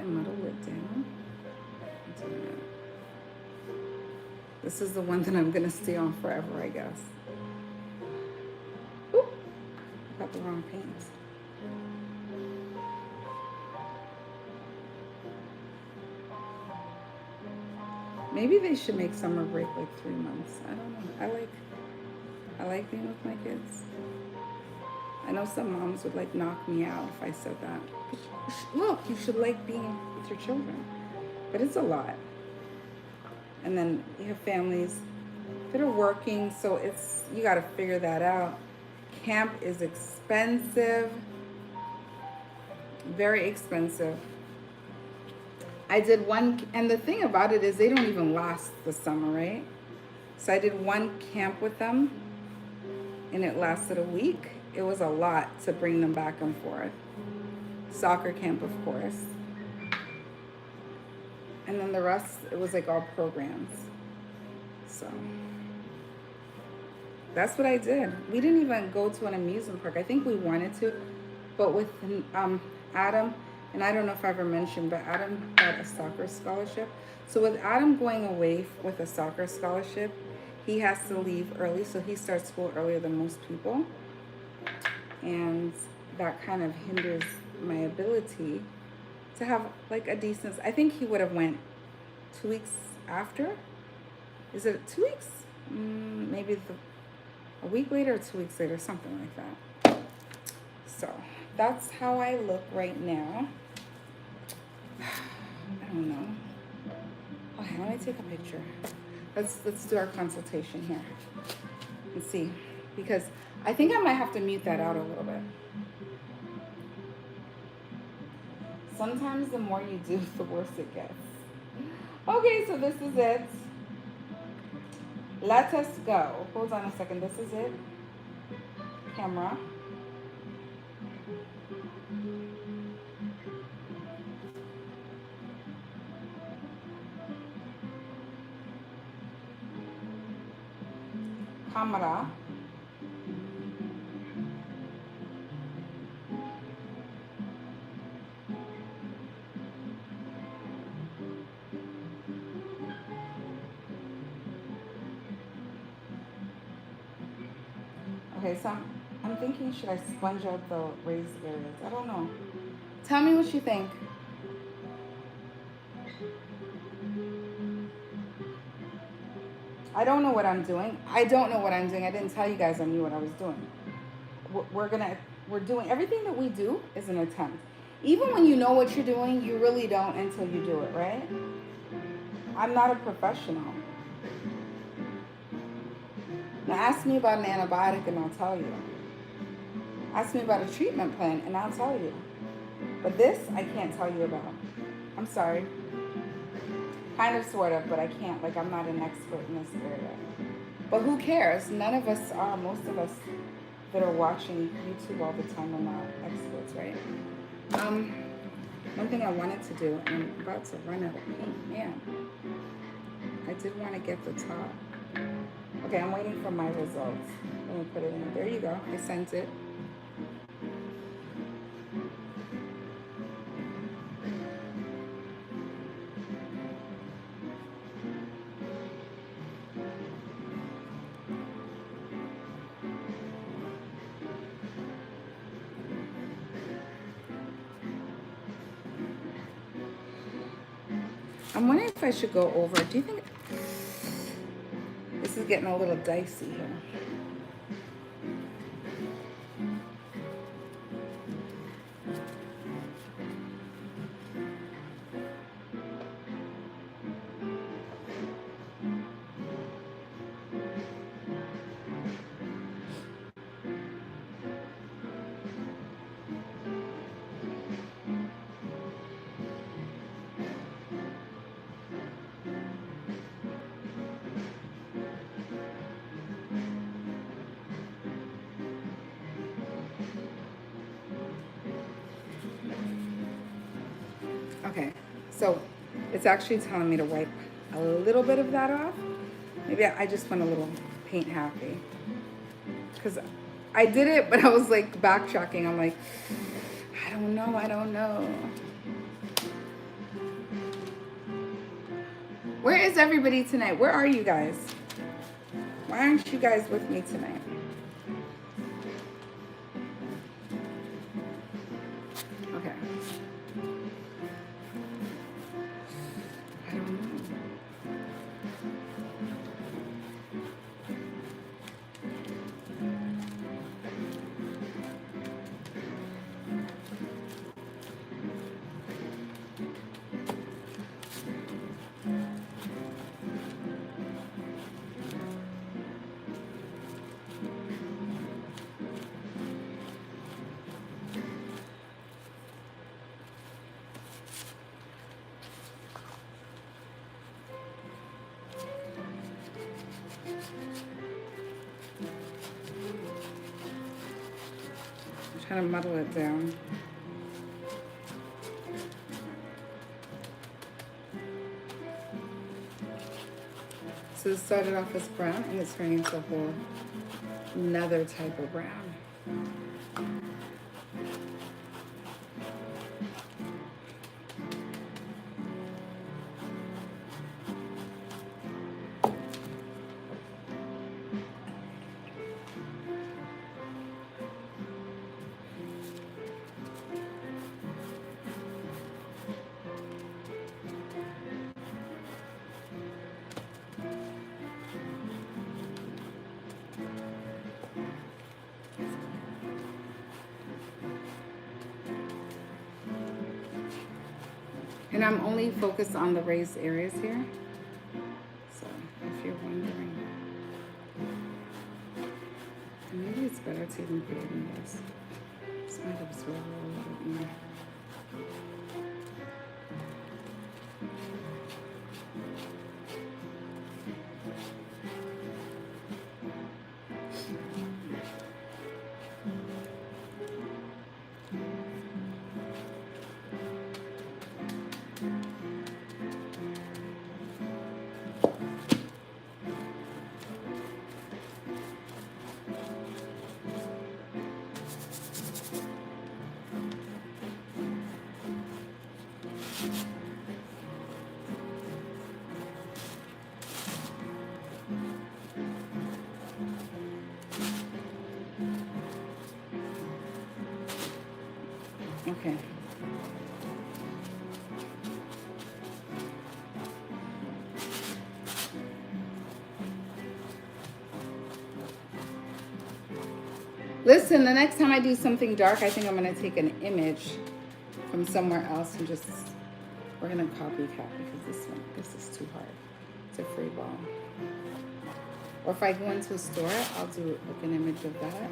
I muddle it down? This is the one that I'm gonna stay on forever, I guess. Oop, got the wrong paint. Maybe they should make summer break like 3 months. I don't know. I like being with my kids. I know some moms would like knock me out if I said that. Look, you should like being with your children. But it's a lot. And then you have families that are working, so you got to figure that out. Camp is expensive, very expensive. I did one, and the thing about it is they don't even last the summer, right? So I did one camp with them, and it lasted a week. It was a lot to bring them back and forth. Soccer camp, of course. And then the rest, it was like all programs. So that's what I did. We didn't even go to an amusement park. I think we wanted to, but with Adam, and I don't know if I ever mentioned, but Adam got a soccer scholarship. So with Adam going away with a soccer scholarship, he has to leave early. So he starts school earlier than most people. And that kind of hinders my ability to have like a decent, I think he would have went 2 weeks after. Is it 2 weeks? Maybe a week later or 2 weeks later, something like that. So that's how I look right now. I don't know. Okay, let me take a picture. Let's do our consultation here and see, because I think I might have to mute that out a little bit. Sometimes the more you do, the worse it gets. Okay, so this is it. Let us go. Hold on a second. This is it. Camera. Camera. Okay, so I'm thinking, should I sponge out the raised areas? I don't know. Tell me what you think. I don't know what I'm doing. I didn't tell you guys I knew what I was doing. We're doing, everything that we do is an attempt. Even when you know what you're doing, you really don't until you do it, right? I'm not a professional. Now ask me about an antibiotic and I'll tell you. Ask me about a treatment plan and I'll tell you. But this, I can't tell you about. I'm sorry. Kind of, sort of, but I can't. Like, I'm not an expert in this area. But who cares? None of us are. Most of us that are watching YouTube all the time are not experts, right? One thing I wanted to do, and I'm about to run out of paint, man. I did want to get the top. Okay, I'm waiting for my results. Let me put it in. There you go. I sent it. I'm wondering if I should go over. Do you think this is getting a little dicey here? Okay, so it's actually telling me to wipe a little bit of that off. Maybe I just went a little paint happy. Because I did it, but I was like backtracking. I'm like, I don't know. Where is everybody tonight? Where are you guys? Why aren't you guys with me tonight? Okay. I don't know. I'm trying to muddle it down. So this started off as brown and it's turning into a whole another type of brown. And I'm only focused on the raised areas here. So if you're wondering, maybe it's better to even put it in this. This might absorb a little bit more. Okay. Listen, the next time I do something dark, I think I'm going to take an image from somewhere else and just, we're going to copycat because this is too hard. It's a free ball. Or if I go into a store, I'll do like an image of that.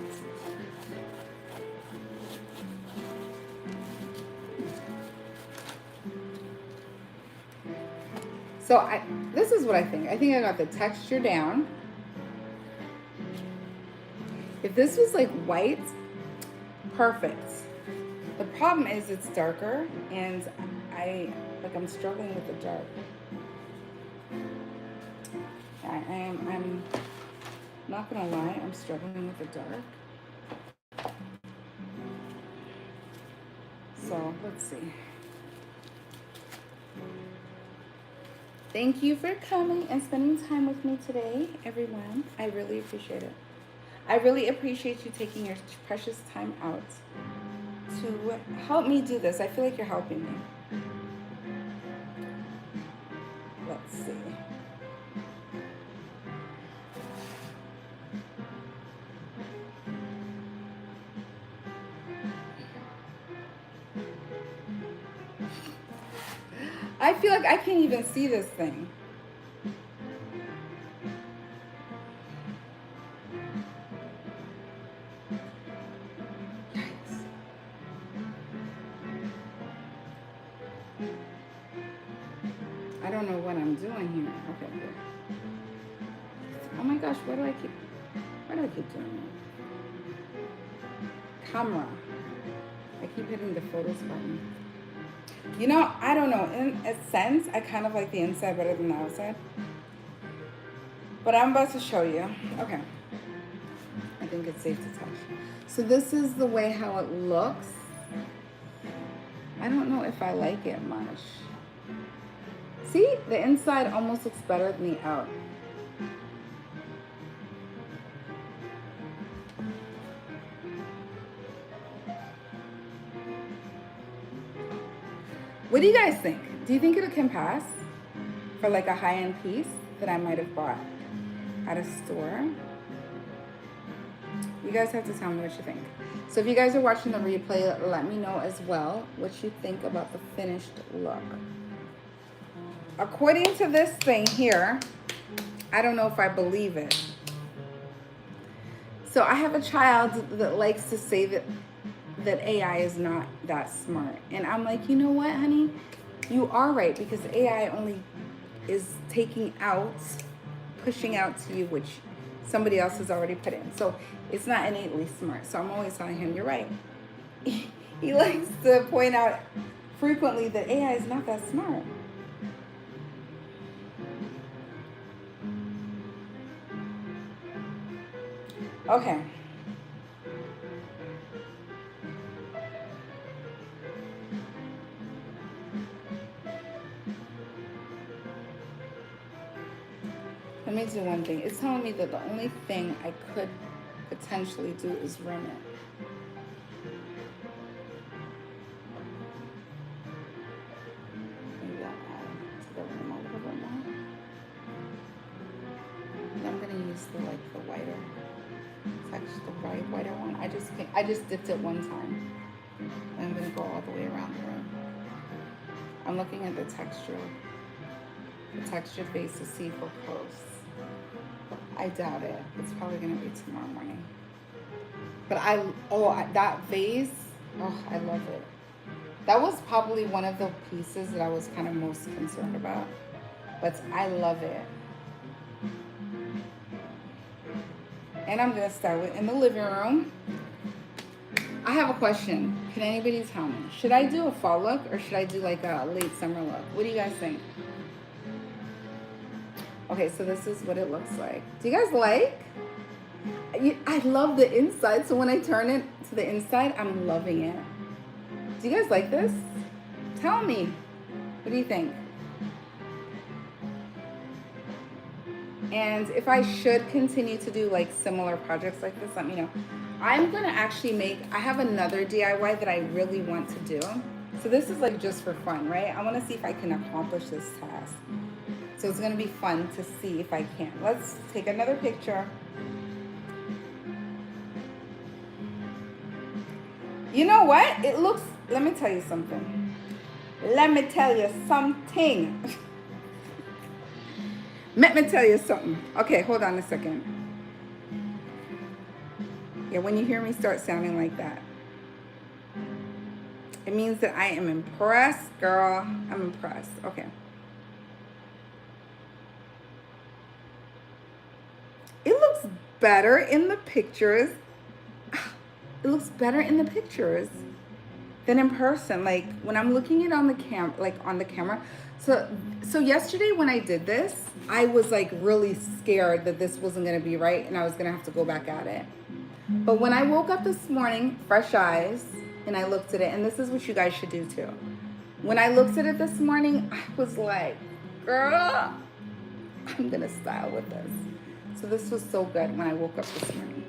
So this is what I think. I think I got the texture down. If this was like white, perfect. The problem is it's darker, and I'm struggling with the dark. I'm not gonna lie, I'm struggling with the dark. So let's see. Thank you for coming and spending time with me today, everyone. I really appreciate it. I really appreciate you taking your precious time out to help me do this. I feel like you're helping me. Let's see. I feel like I can't even see this thing. Yikes. I don't know what I'm doing here. Okay, good. Oh my gosh, why do I keep doing that? Camera. I keep hitting the photos button. You know, I don't know. In a sense, I kind of like the inside better than the outside. But I'm about to show you. Okay. I think it's safe to touch. So this is the way how it looks. I don't know if I like it much. See, the inside almost looks better than the out. What do you guys think? Do you think it can pass for like a high-end piece that I might have bought at a store? You guys have to tell me what you think. So if you guys are watching the replay, let me know as well what you think about the finished look. According to this thing here, I don't know if I believe it. So I have a child that likes to say that AI is not that smart. And I'm like, you know what, honey? You are right, because AI only is taking out, pushing out to you, which somebody else has already put in. So it's not innately smart. So I'm always telling him, you're right. He likes to point out frequently that AI is not that smart. Okay. Let me do one thing. It's telling me that the only thing I could potentially do is rim it. Maybe I'll add to the rim a little bit more. And I'm gonna use the whiter text, the whiter one. I just dipped it one time. And I'm gonna go all the way around the rim. I'm looking at the textured base to see if we'll post. I doubt it. It's probably gonna be tomorrow morning. But that vase, I love it. That was probably one of the pieces that I was kind of most concerned about. But I love it. And I'm gonna start with in the living room. I have a question. Can anybody tell me? Should I do a fall look or should I do like a late summer look? What do you guys think? Okay, so this is what it looks like. Do you guys like? I love the inside. So when I turn it to the inside, I'm loving it. Do you guys like this? Tell me. What do you think? And if I should continue to do like similar projects like this, let me know. I'm gonna actually I have another DIY that I really want to do. So this is like just for fun, right? I wanna see if I can accomplish this task. So it's gonna be fun to see if I can. Let's take another picture. You know what? It looks, let me tell you something. Let me tell you something. Okay, hold on a second. Yeah, when you hear me start sounding like that, it means that I am impressed, girl. I'm impressed. Okay. It looks better in the pictures. It looks better in the pictures than in person. Like when I'm looking at on the camera. So yesterday when I did this, I was like really scared that this wasn't gonna be right and I was gonna have to go back at it. But when I woke up this morning, fresh eyes, and I looked at it, and this is what you guys should do too. When I looked at it this morning, I was like, girl, I'm gonna style with this. So this was so good when I woke up this morning.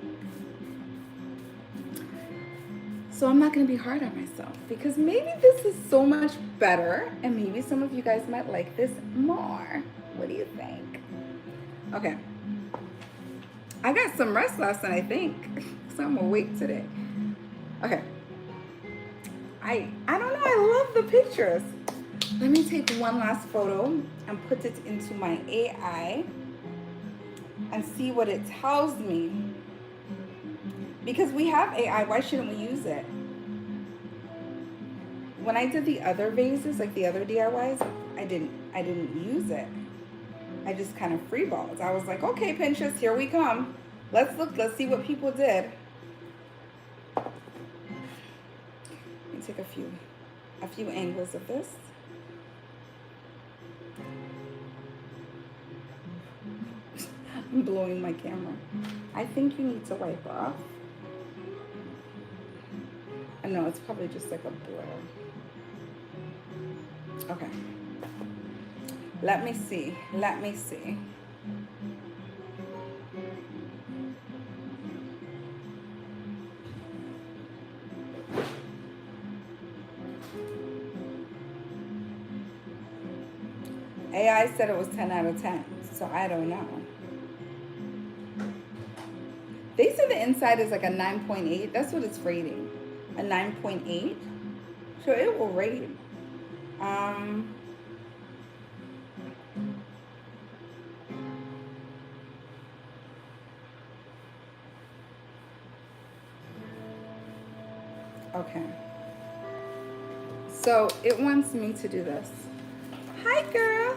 So I'm not gonna be hard on myself because maybe this is so much better and maybe some of you guys might like this more. What do you think? Okay. I got some rest last night, I think. So I'm awake today. Okay. I don't know, I love the pictures. Let me take one last photo and put it into my AI and see what it tells me. Because we have AI, why shouldn't we use it? When I did the other vases, like the other DIYs, I didn't use it. I just kind of freeballed. I was like, okay, Pinterest, here we come. Let's look, let's see what people did. Let me take a few angles of this. I'm blowing my camera. I think you need to wipe off. I know it's probably just like a blur. Okay. Let me see. AI said it was 10 out of 10, so I don't know. They said the inside is like a 9.8. That's what it's rating. A 9.8. So it will rate. Okay. So it wants me to do this. Hi, girl.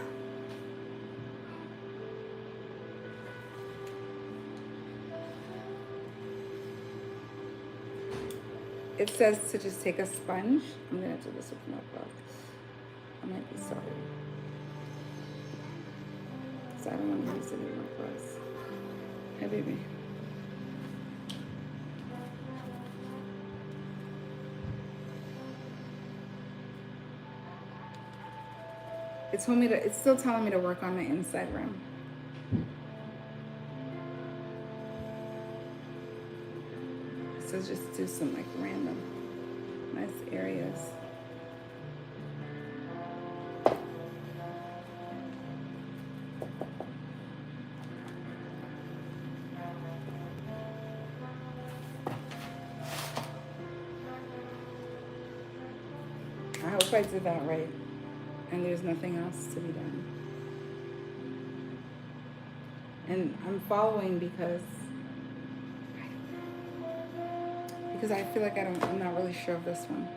It says to just take a sponge. I'm gonna do this with my gloves. I might be sorry. So I don't want to use it in my gloves. Hey, baby. It's still telling me to work on my inside rim. So just do some like random nice areas. I hope I did that right. And there's nothing else to be done. And I'm following because I feel like I'm not really sure of this one.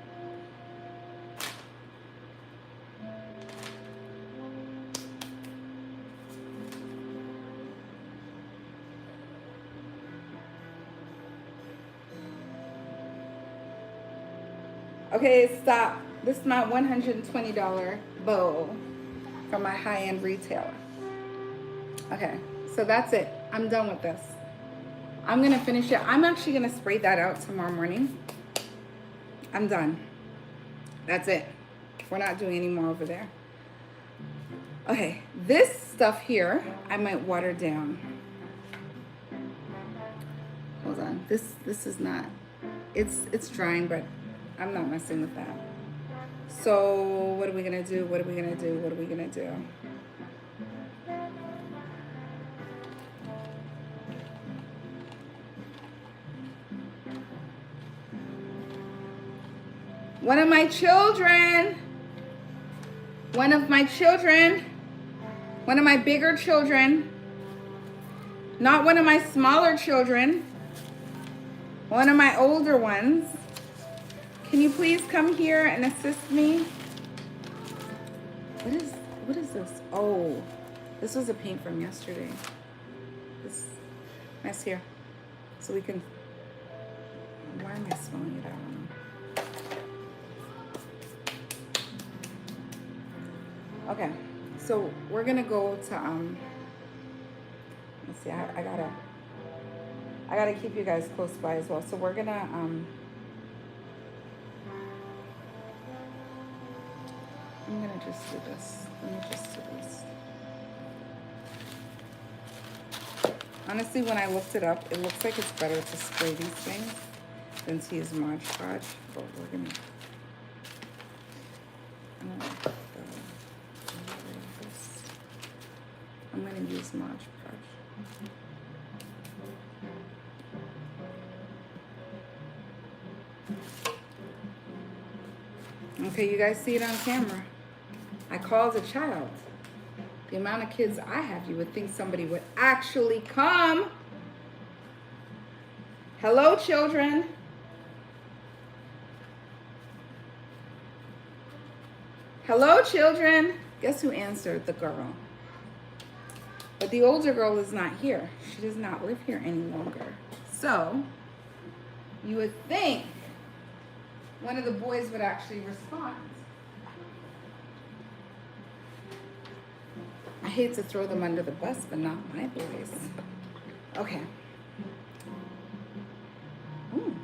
Okay, stop. This is my $120 bowl from my high-end retailer. Okay, so that's it. I'm done with this. I'm gonna finish it. I'm actually gonna spray that out tomorrow morning. I'm done. That's it. We're not doing any more over there. Okay, this stuff here, I might water down. Hold on, this is not, it's drying, but I'm not messing with that. So what are we gonna do? What are we gonna do? What are we gonna do? One of my children One of my bigger children. Not one of my smaller children. One of my older ones. Can you please come here and assist me? What is this? Oh, this was a paint from yesterday. This mess here. So we can, why am I smelling it? I don't know. Okay, so we're gonna go to, let's see, I gotta keep you guys close by as well. So we're gonna, I'm gonna just do this. Let me just do this. Honestly, when I looked it up, it looks like it's better to spray these things than to use Mod Podge, but we're gonna, I'm gonna use Mod Podge. Okay, you guys see it on camera. I called a child. The amount of kids I have, you would think somebody would actually come. Hello, children. Hello, children. Guess who answered? The girl. But the older girl is not here. She does not live here any longer. So, you would think one of the boys would actually respond. I hate to throw them under the bus, but not my boys. Okay. Ooh.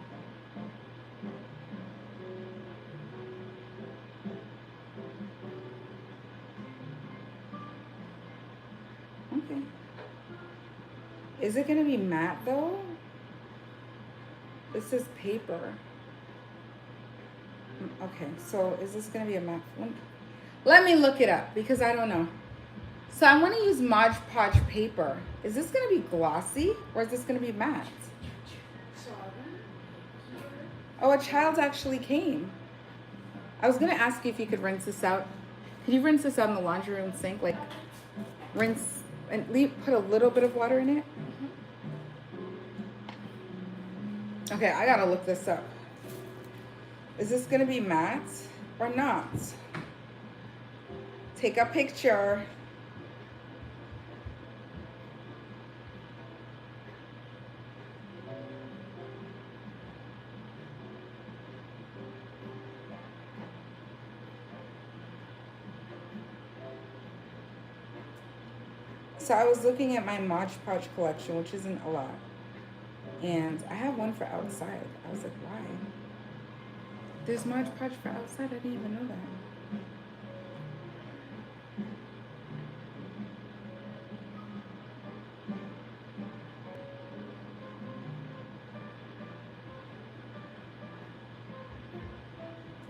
Okay. Is it gonna be matte though? This is paper. Okay, so is this gonna be a matte one? Let me look it up because I don't know. So I want to use Mod Podge paper. Is this going to be glossy or is this going to be matte? Oh, a child actually came. I was going to ask you if you could rinse this out. Could you rinse this out in the laundry room sink? Like rinse and put a little bit of water in it? Okay, I got to look this up. Is this going to be matte or not? Take a picture. So I was looking at my Mod Podge collection, which isn't a lot. And I have one for outside. I was like, why? There's Mod Podge for outside? I didn't even know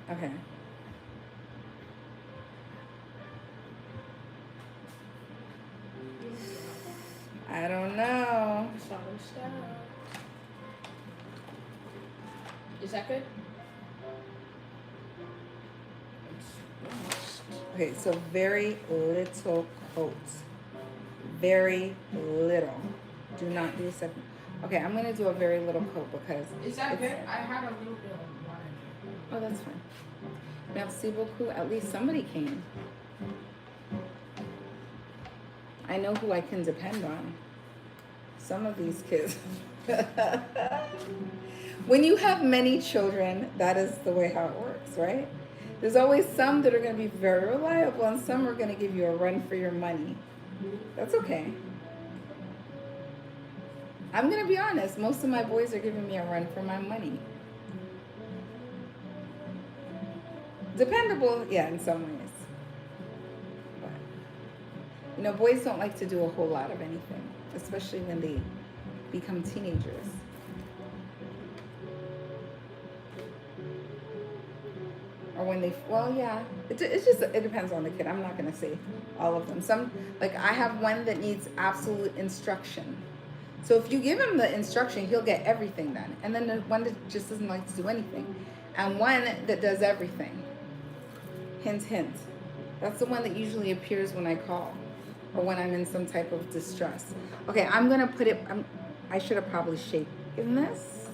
that. Okay. I don't know. Is that good? Okay, so very little coat. Very little. Do not do a second. Okay, I'm gonna do a very little coat because. Is that good? I have a little bit of water. Oh, that's fine. Merci beaucoup. At least somebody came. I know who I can depend on. Some of these kids. When you have many children, that is the way how it works, right? There's always some that are going to be very reliable and some are going to give you a run for your money. That's okay. I'm going to be honest. Most of my boys are giving me a run for my money. Dependable, yeah, in some ways. But, you know, boys don't like to do a whole lot of anything, especially when they become teenagers. Or when they, well, yeah, it depends on the kid. I'm not going to say all of them. Some, like I have one that needs absolute instruction. So if you give him the instruction, he'll get everything done. And then the one that just doesn't like to do anything. And one that does everything. Hint, hint. That's the one that usually appears when I call. or when I'm in some type of distress. Okay, I'm gonna put it, I should have probably shaken this.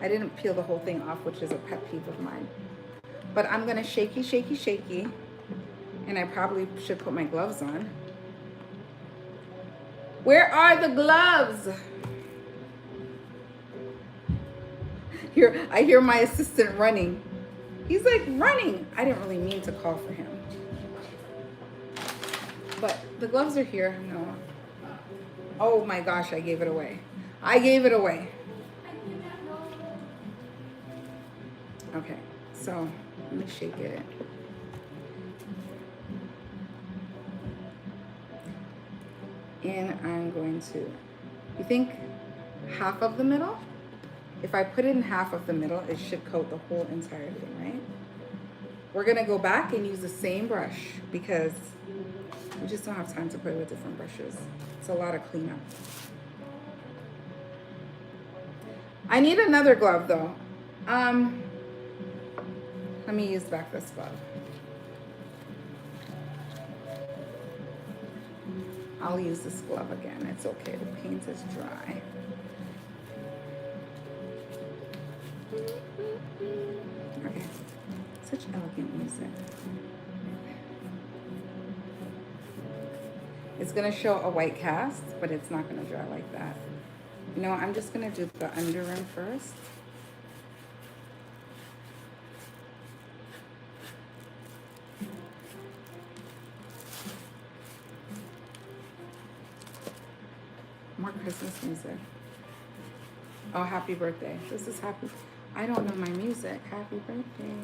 I didn't peel the whole thing off, which is a pet peeve of mine. But I'm gonna shaky, shaky, shaky. And I probably should put my gloves on. Where are the gloves? Here, I hear my assistant running. He's like running. I didn't really mean to call for him. But the gloves are here. No. Oh my gosh, I gave it away. I gave it away. Okay, so let me shake it. And I'm going to, you think half of the middle? If I put it in half of the middle, it should coat the whole entire thing, right? We're gonna go back and use the same brush because we just don't have time to play with different brushes. It's a lot of cleanup. I need another glove though. Let me use back this glove. I'll use this glove again. It's okay, the paint is dry. Okay, such elegant music. It's gonna show a white cast, but it's not gonna dry like that. You know, I'm just gonna do the under rim first. More Christmas music. Oh, happy birthday. This is happy. I don't know my music. Happy birthday.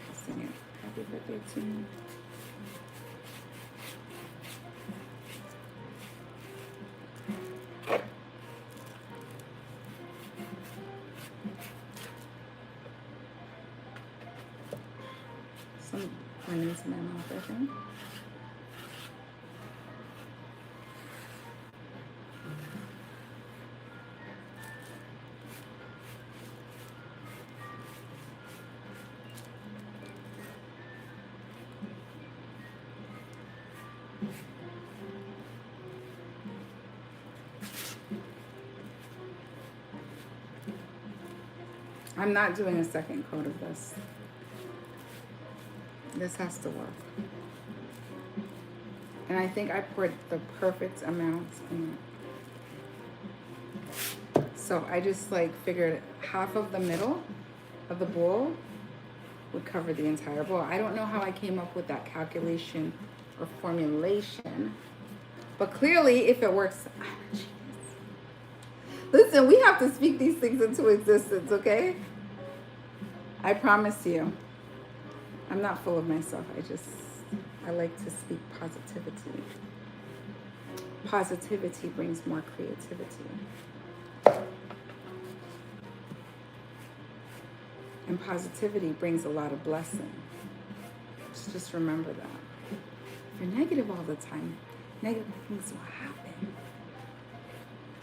I'll sing it. Happy birthday to you. Some went into my mouth, I think. I'm not doing a second coat of this. This has to work. And I think I poured the perfect amount in it. So I just like figured half of the middle of the bowl would cover the entire bowl. I don't know how I came up with that calculation or formulation, but clearly if it works, I'm a genius. Listen, we have to speak these things into existence, okay? I promise you. I'm not full of myself. I like to speak positivity. Positivity brings more creativity. And positivity brings a lot of blessing. Just remember that. If you're negative all the time, negative things will happen.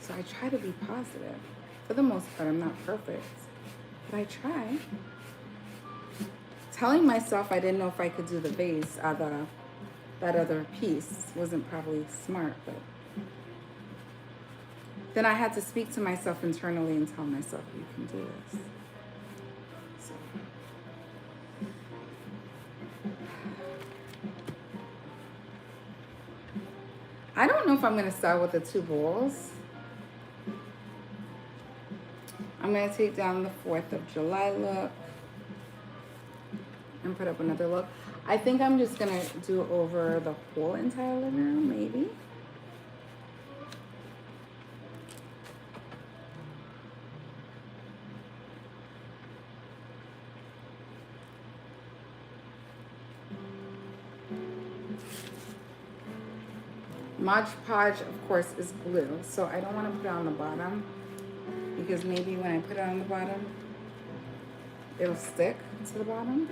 So I try to be positive. For the most part, I'm not perfect, but I try. Telling myself I didn't know if I could do the vase, that other piece, wasn't probably smart, but then I had to speak to myself internally and tell myself, you can do this. So. I don't know if I'm gonna start with the two bowls. I'm gonna take down the 4th of July look and put up another look. I think I'm just gonna do over the whole entire living room, maybe. Mod Podge, of course, is glue, so I don't want to put it on the bottom because maybe when I put it on the bottom, it'll stick to the bottom.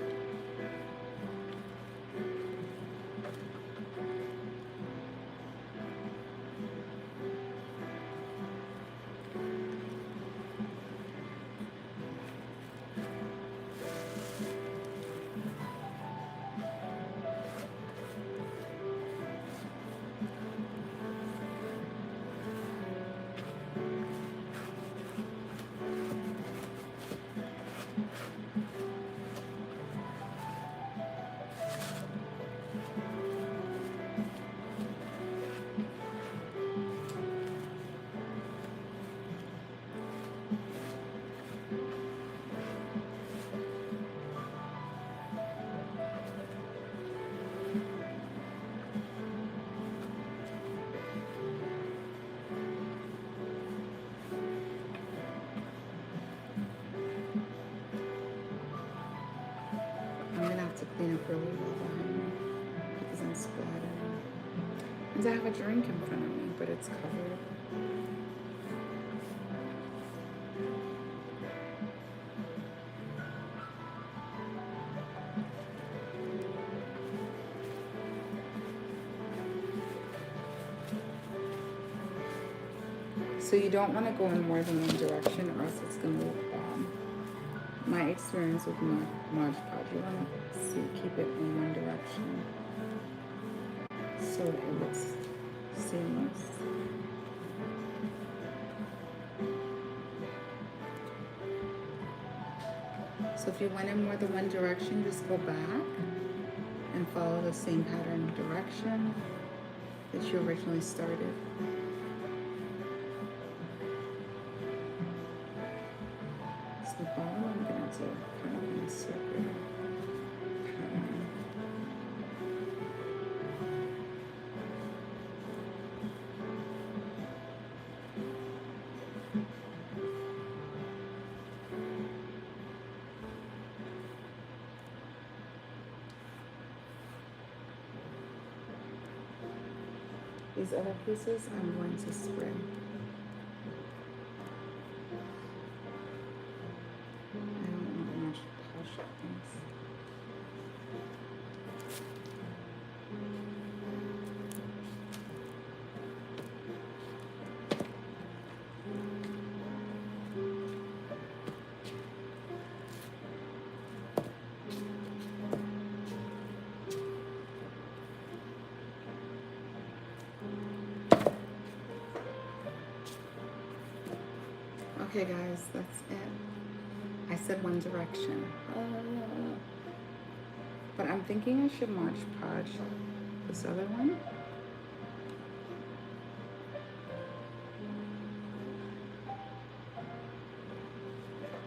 really well behind me because I'm splattering. And I have a drink in front of me, but it's covered. So you don't want to go in more than one direction or else it's going to look bad. My experience with Mod Podge, you want to keep it in one direction so it looks seamless. So if you went in more than one direction, just go back and follow the same pattern of direction that you originally started. So the bottom I'm going to do kind of in a circular pattern. These other pieces I'm going to spray. I don't want much polish up things. Okay guys, that's it. I said one direction. But I'm thinking I should Mod Podge this other one.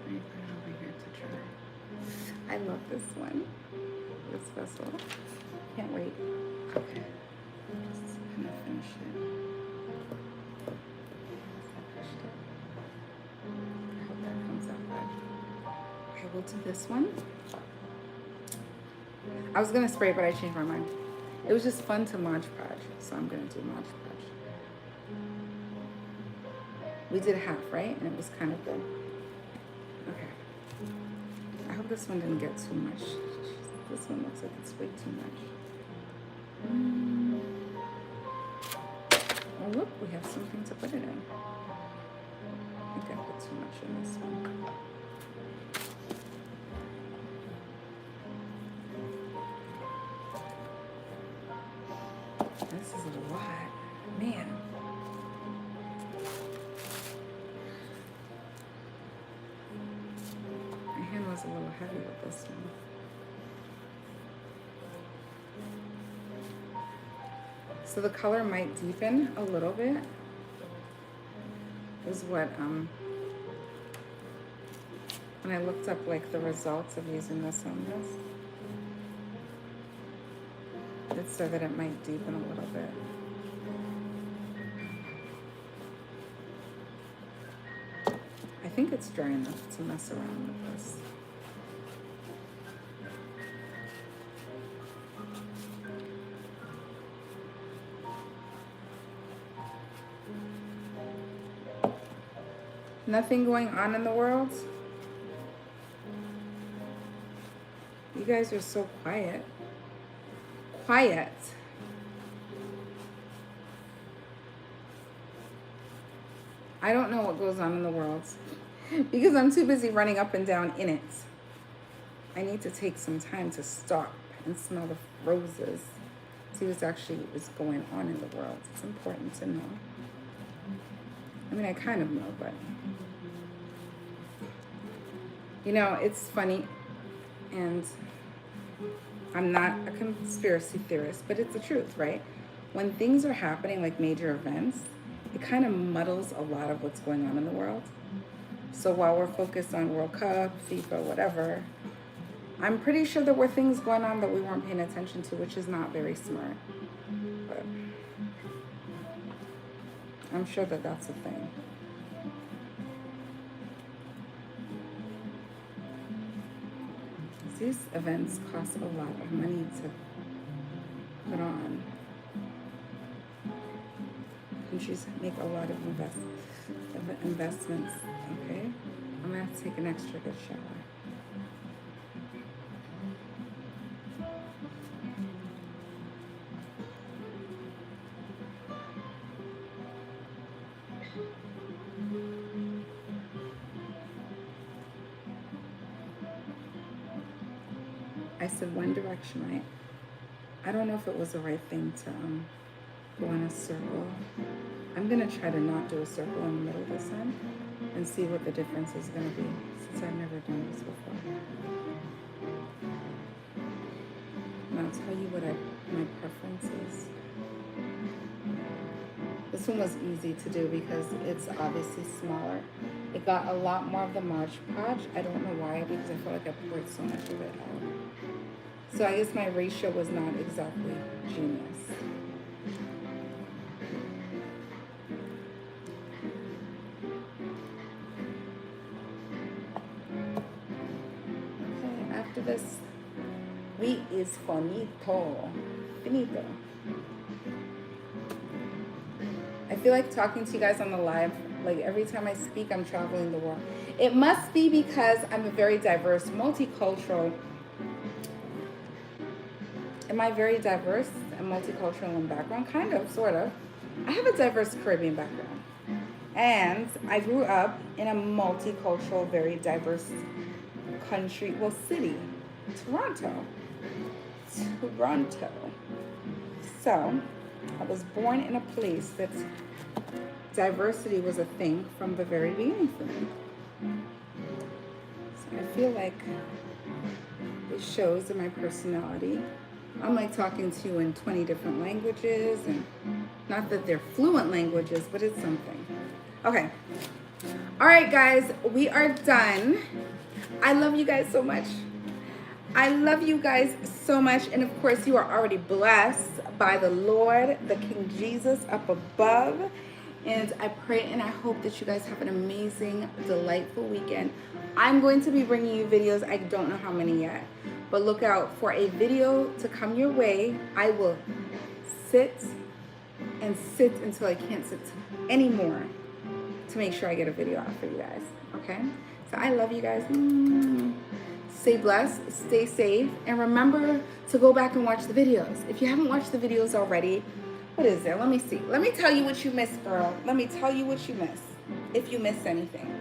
Let me put it over here to try. I love this one. This vessel. Can't wait. Okay. Just gonna finish it. We'll do this one. I was gonna spray, but I changed my mind. It was just fun to Mod Podge, so I'm gonna do Mod Podge. We did half, right? And it was kind of good. Okay. I hope this one didn't get too much. This one looks like it's way too much. Oh, look, we have something to put it in. I think I put too much in this one. This is a lot, man. My hand was a little heavy with this one. So the color might deepen a little bit, is what, when I looked up like the results of using this on this, it said that it might deepen a little bit. I think it's dry enough to mess around with this. Nothing going on in the world? You guys are so quiet. Quiet. I don't know what goes on in the world because I'm too busy running up and down in it. I need to take some time to stop and smell the roses. See what's actually is going on in the world. It's important to know. I mean, I kind of know, but you know, it's funny, and I'm not a conspiracy theorist, but it's the truth, right? When things are happening, like major events, it kind of muddles a lot of what's going on in the world. So while we're focused on World Cup, FIFA, whatever, I'm pretty sure there were things going on that we weren't paying attention to, which is not very smart. But I'm sure that that's a thing. These events cost a lot of money to put on. Countries make a lot of investments. Okay, I'm gonna have to take an extra good shower. I said One Direction, right? I don't know if it was the right thing to go in a circle. I'm gonna try to not do a circle in the middle this time and see what the difference is gonna be, since I've never done this before. And I'll tell you what my preference is. This one was easy to do because it's obviously smaller. It got a lot more of the Mod Podge. I don't know why, because I feel like I poured so much of it out. So I guess my ratio was not exactly genius. Okay, after this, we is finito. Finito. I feel like talking to you guys on the live, like every time I speak, I'm traveling the world. It must be because I'm a very diverse, multicultural. Am I very diverse and multicultural in background? Kind of, sort of. I have a diverse Caribbean background. And I grew up in a multicultural, very diverse country, well, city, Toronto. So, I was born in a place that diversity was a thing from the very beginning for me. So I feel like it shows in my personality. I'm like talking to you in 20 different languages, and not that they're fluent languages, but it's something. Okay. All right, guys, we are done. I love you guys so much. I love you guys so much. And of course, you are already blessed by the Lord, the King Jesus up above. And I pray and I hope that you guys have an amazing, delightful weekend. I'm going to be bringing you videos. I don't know how many yet, but look out for a video to come your way. I will sit and sit until I can't sit anymore to make sure I get a video out for you guys. Okay? So I love you guys. Stay blessed, stay safe, and remember to go back and watch the videos. If you haven't watched the videos already, what is there? Let me see. Let me tell you what you missed, girl. Let me tell you what you missed, if you missed anything.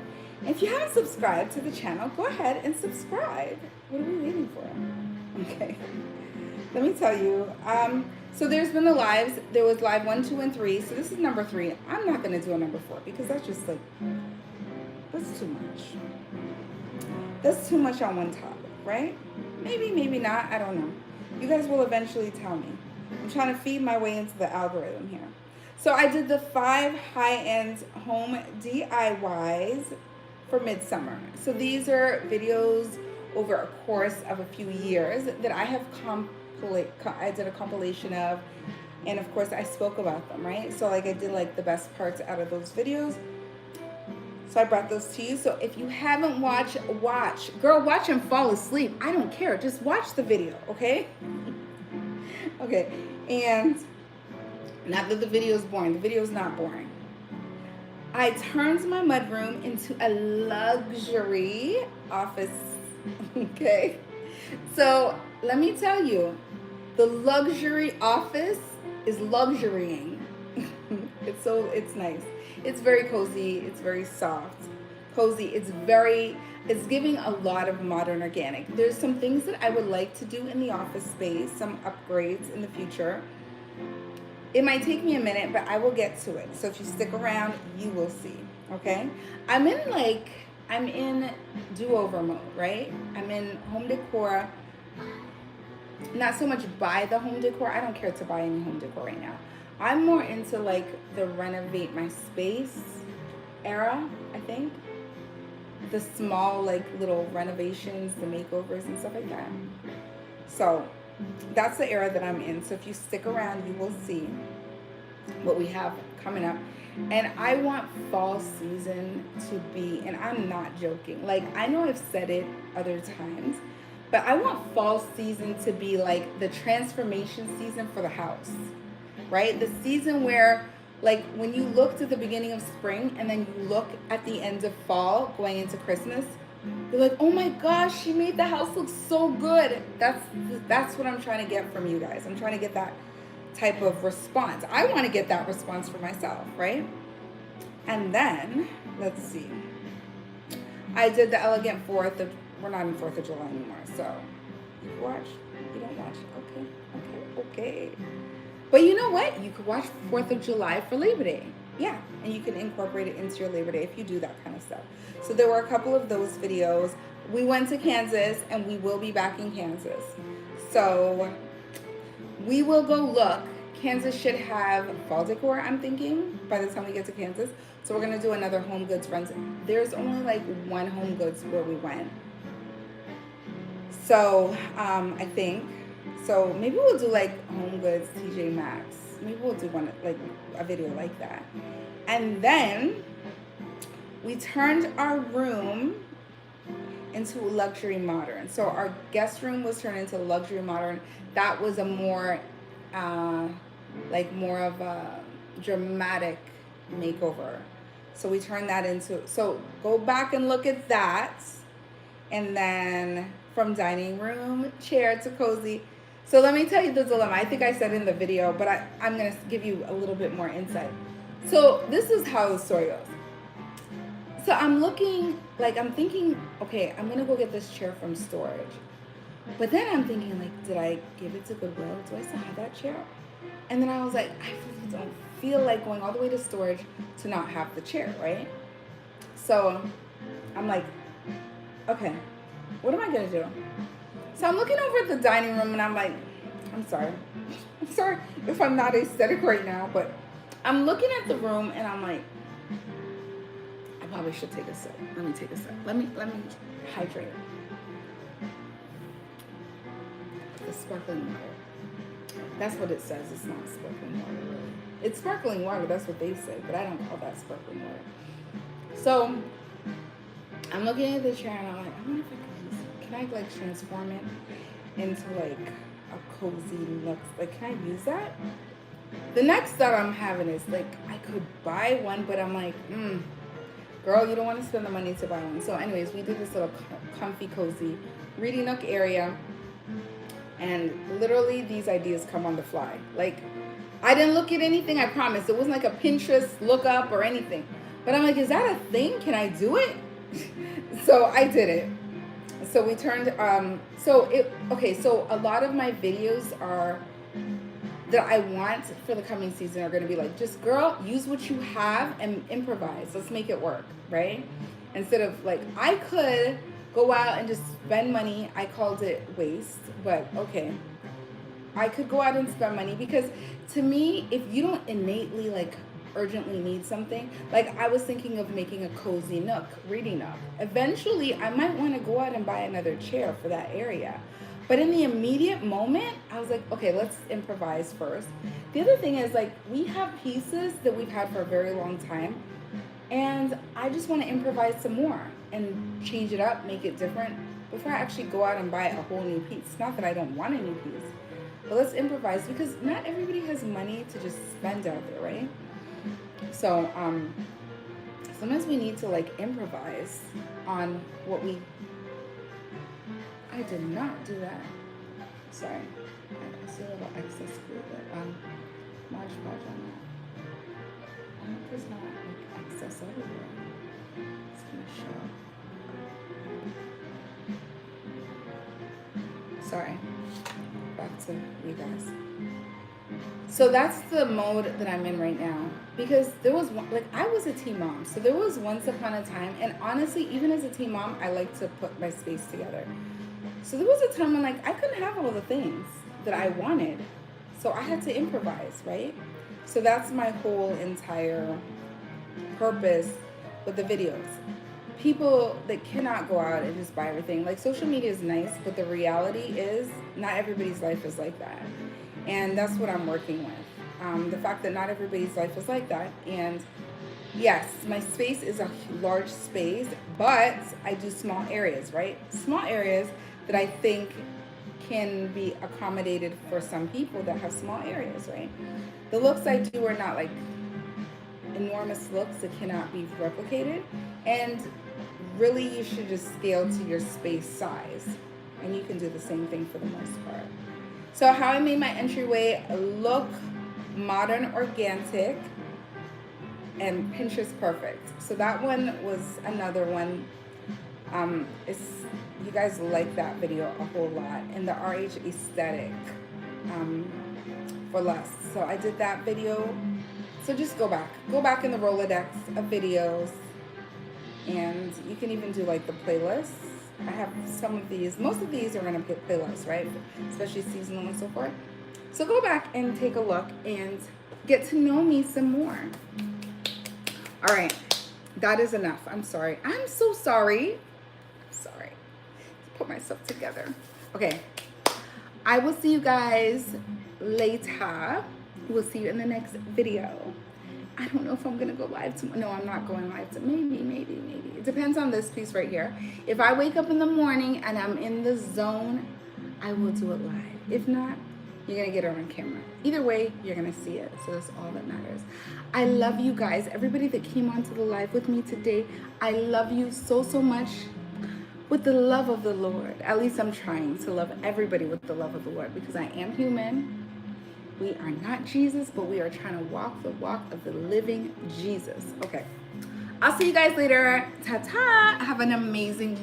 If you haven't subscribed to the channel, go ahead and subscribe. What are we waiting for? Okay. Let me tell you. So there's been the lives. There was live 1, 2, and 3. So this is number 3. I'm not going to do a number 4 because that's just like, that's too much. That's too much on one topic, right? Maybe, maybe not. I don't know. You guys will eventually tell me. I'm trying to feed my way into the algorithm here. So I did the 5 high-end home DIYs for midsummer. So these are videos over a course of a few years that I have I did a compilation of, and of course I spoke about them, right? So like I did like the best parts out of those videos. So I brought those to you. So if you haven't watched, watch. Girl, watch and fall asleep. I don't care. Just watch the video, okay? Okay. And not that the video is boring. The video is not boring. I turned my mudroom into a luxury office, okay? So let me tell you, the luxury office is luxurying. It's nice. It's very cozy. It's very soft. Cozy. It's giving a lot of modern organic. There's some things that I would like to do in the office space, some upgrades in the future. It might take me a minute, but I will get to it. So if you stick around, you will see, okay? I'm in do-over mode, right? I'm in home decor. Not so much buy the home decor. I don't care to buy any home decor right now. I'm more into like the renovate my space era, I think. The small like little renovations, the makeovers and stuff like that. So that's the era that I'm in. So if you stick around, you will see what we have coming up. And I want fall season to be, and I'm not joking. Like I know I've said it other times, But I want fall season to be like the transformation season for the house, right? The season where, like, when you looked at the beginning of spring and then you look at the end of fall going into Christmas, you're like, oh my gosh, she made the house look so good. That's what I'm trying to get from you guys. I'm trying to get that type of response. I want to get that response for myself, right? And then, let's see. I did the elegant we're not in 4th of July anymore, so you can watch. You don't watch. Okay. But you know what? You could watch 4th of July for Labor Day. Yeah, and you can incorporate it into your Labor Day if you do that kind of stuff. So there were a couple of those videos. We went to Kansas, and we will be back in Kansas. So we will go look. Kansas should have fall decor, I'm thinking, by the time we get to Kansas. So we're going to do another Home Goods run. There's only like one Home Goods where we went. So I think, so maybe we'll do like Home Goods, TJ Maxx. Maybe we'll do one, like a video like that. And then we turned our room into luxury modern. So our guest room was turned into luxury modern. That was a more, more of a dramatic makeover. So we turned that into, so go back and look at that. And then from dining room chair to cozy. So let me tell you the dilemma. I think I said in the video, but I'm going to give you a little bit more insight. So this is how the story goes. So I'm thinking, okay, I'm going to go get this chair from storage. But then I'm thinking, like, did I give it to Goodwill? Do I still have that chair? And then I was like, I really don't feel like going all the way to storage to not have the chair, right? So I'm like, okay, what am I going to do? So I'm looking over at the dining room and I'm like, I'm sorry if I'm not aesthetic right now, but I'm looking at the room and I'm like, I probably should take a sip. Let me take a sip. Let me hydrate. The sparkling water. That's what it says. It's not sparkling water, really. It's sparkling water. That's what they say, but I don't call that sparkling water. So I'm looking at the chair and I'm like, I wonder if I can I like transform it into like a cozy look? Like, can I use that? The next thought I'm having is like, I could buy one, but I'm like, girl, you don't want to spend the money to buy one. So anyways, we did this little comfy, cozy reading nook area. And literally these ideas come on the fly. Like, I didn't look at anything, I promise. It wasn't like a Pinterest look up or anything. But I'm like, is that a thing? Can I do it? So I did it. So we turned, so a lot of my videos that I want for the coming season are going to be like, just girl, use what you have and improvise. Let's make it work, right? Instead of like, I could go out and just spend money. I called it waste, but okay. I could go out and spend money because to me, if you don't innately like urgently need something, like I was thinking of making a cozy nook, reading nook. Eventually, I might want to go out and buy another chair for that area. But in the immediate moment, I was like, okay, let's improvise first. The other thing is like, we have pieces that we've had for a very long time. And I just want to improvise some more and change it up, make it different before I actually go out and buy a whole new piece. Not that I don't want a new piece, but let's improvise because not everybody has money to just spend out there, right? So sometimes we need to like improvise on what I did not do that. Sorry, I see a little excess glue, but Mod Podge on that. I hope there's not like excess everywhere. It's gonna show. Sorry. Back to you guys. So that's the mode that I'm in right now. Because there was one, like I was a teen mom. So there was once upon a time, and honestly, even as a teen mom, I like to put my space together. So there was a time when like I couldn't have all the things that I wanted. So I had to improvise, right? So that's my whole entire purpose with the videos. People that cannot go out and just buy everything. Like social media is nice, but the reality is not everybody's life is like that. And that's what I'm working with. The fact that not everybody's life is like that. And yes, my space is a large space, but I do small areas, right? Small areas that I think can be accommodated for some people that have small areas, right? The looks I do are not like enormous looks that cannot be replicated, and really you should just scale to your space size, and you can do the same thing for the most part. So how I made my entryway look modern, organic, and Pinterest perfect. So that one was another one. It's, you guys like that video a whole lot, and the RH aesthetic for less. So I did that video. So just go back in the Rolodex of videos, and you can even do like the playlists. I have some of these. Most of these are gonna put playlists, right? Especially seasonal and so forth. So go back and take a look and get to know me some more. All right, that is enough. I'm sorry. I'm so sorry. I'm sorry. Let's put myself together. Okay, I will see you guys later. We'll see you in the next video. I don't know if I'm gonna go live tomorrow. No, I'm not going live tomorrow. Maybe. It depends on this piece right here. If I wake up in the morning and I'm in the zone, I will do it live. If not, you're gonna get it on camera. Either way, you're gonna see it. So that's all that matters. I love you guys. Everybody that came onto the live with me today, I love you so much with the love of the Lord. At least I'm trying to love everybody with the love of the Lord, because I am human. We are not Jesus, but we are trying to walk the walk of the living Jesus. Okay. I'll see you guys later. Ta-ta. Have an amazing week.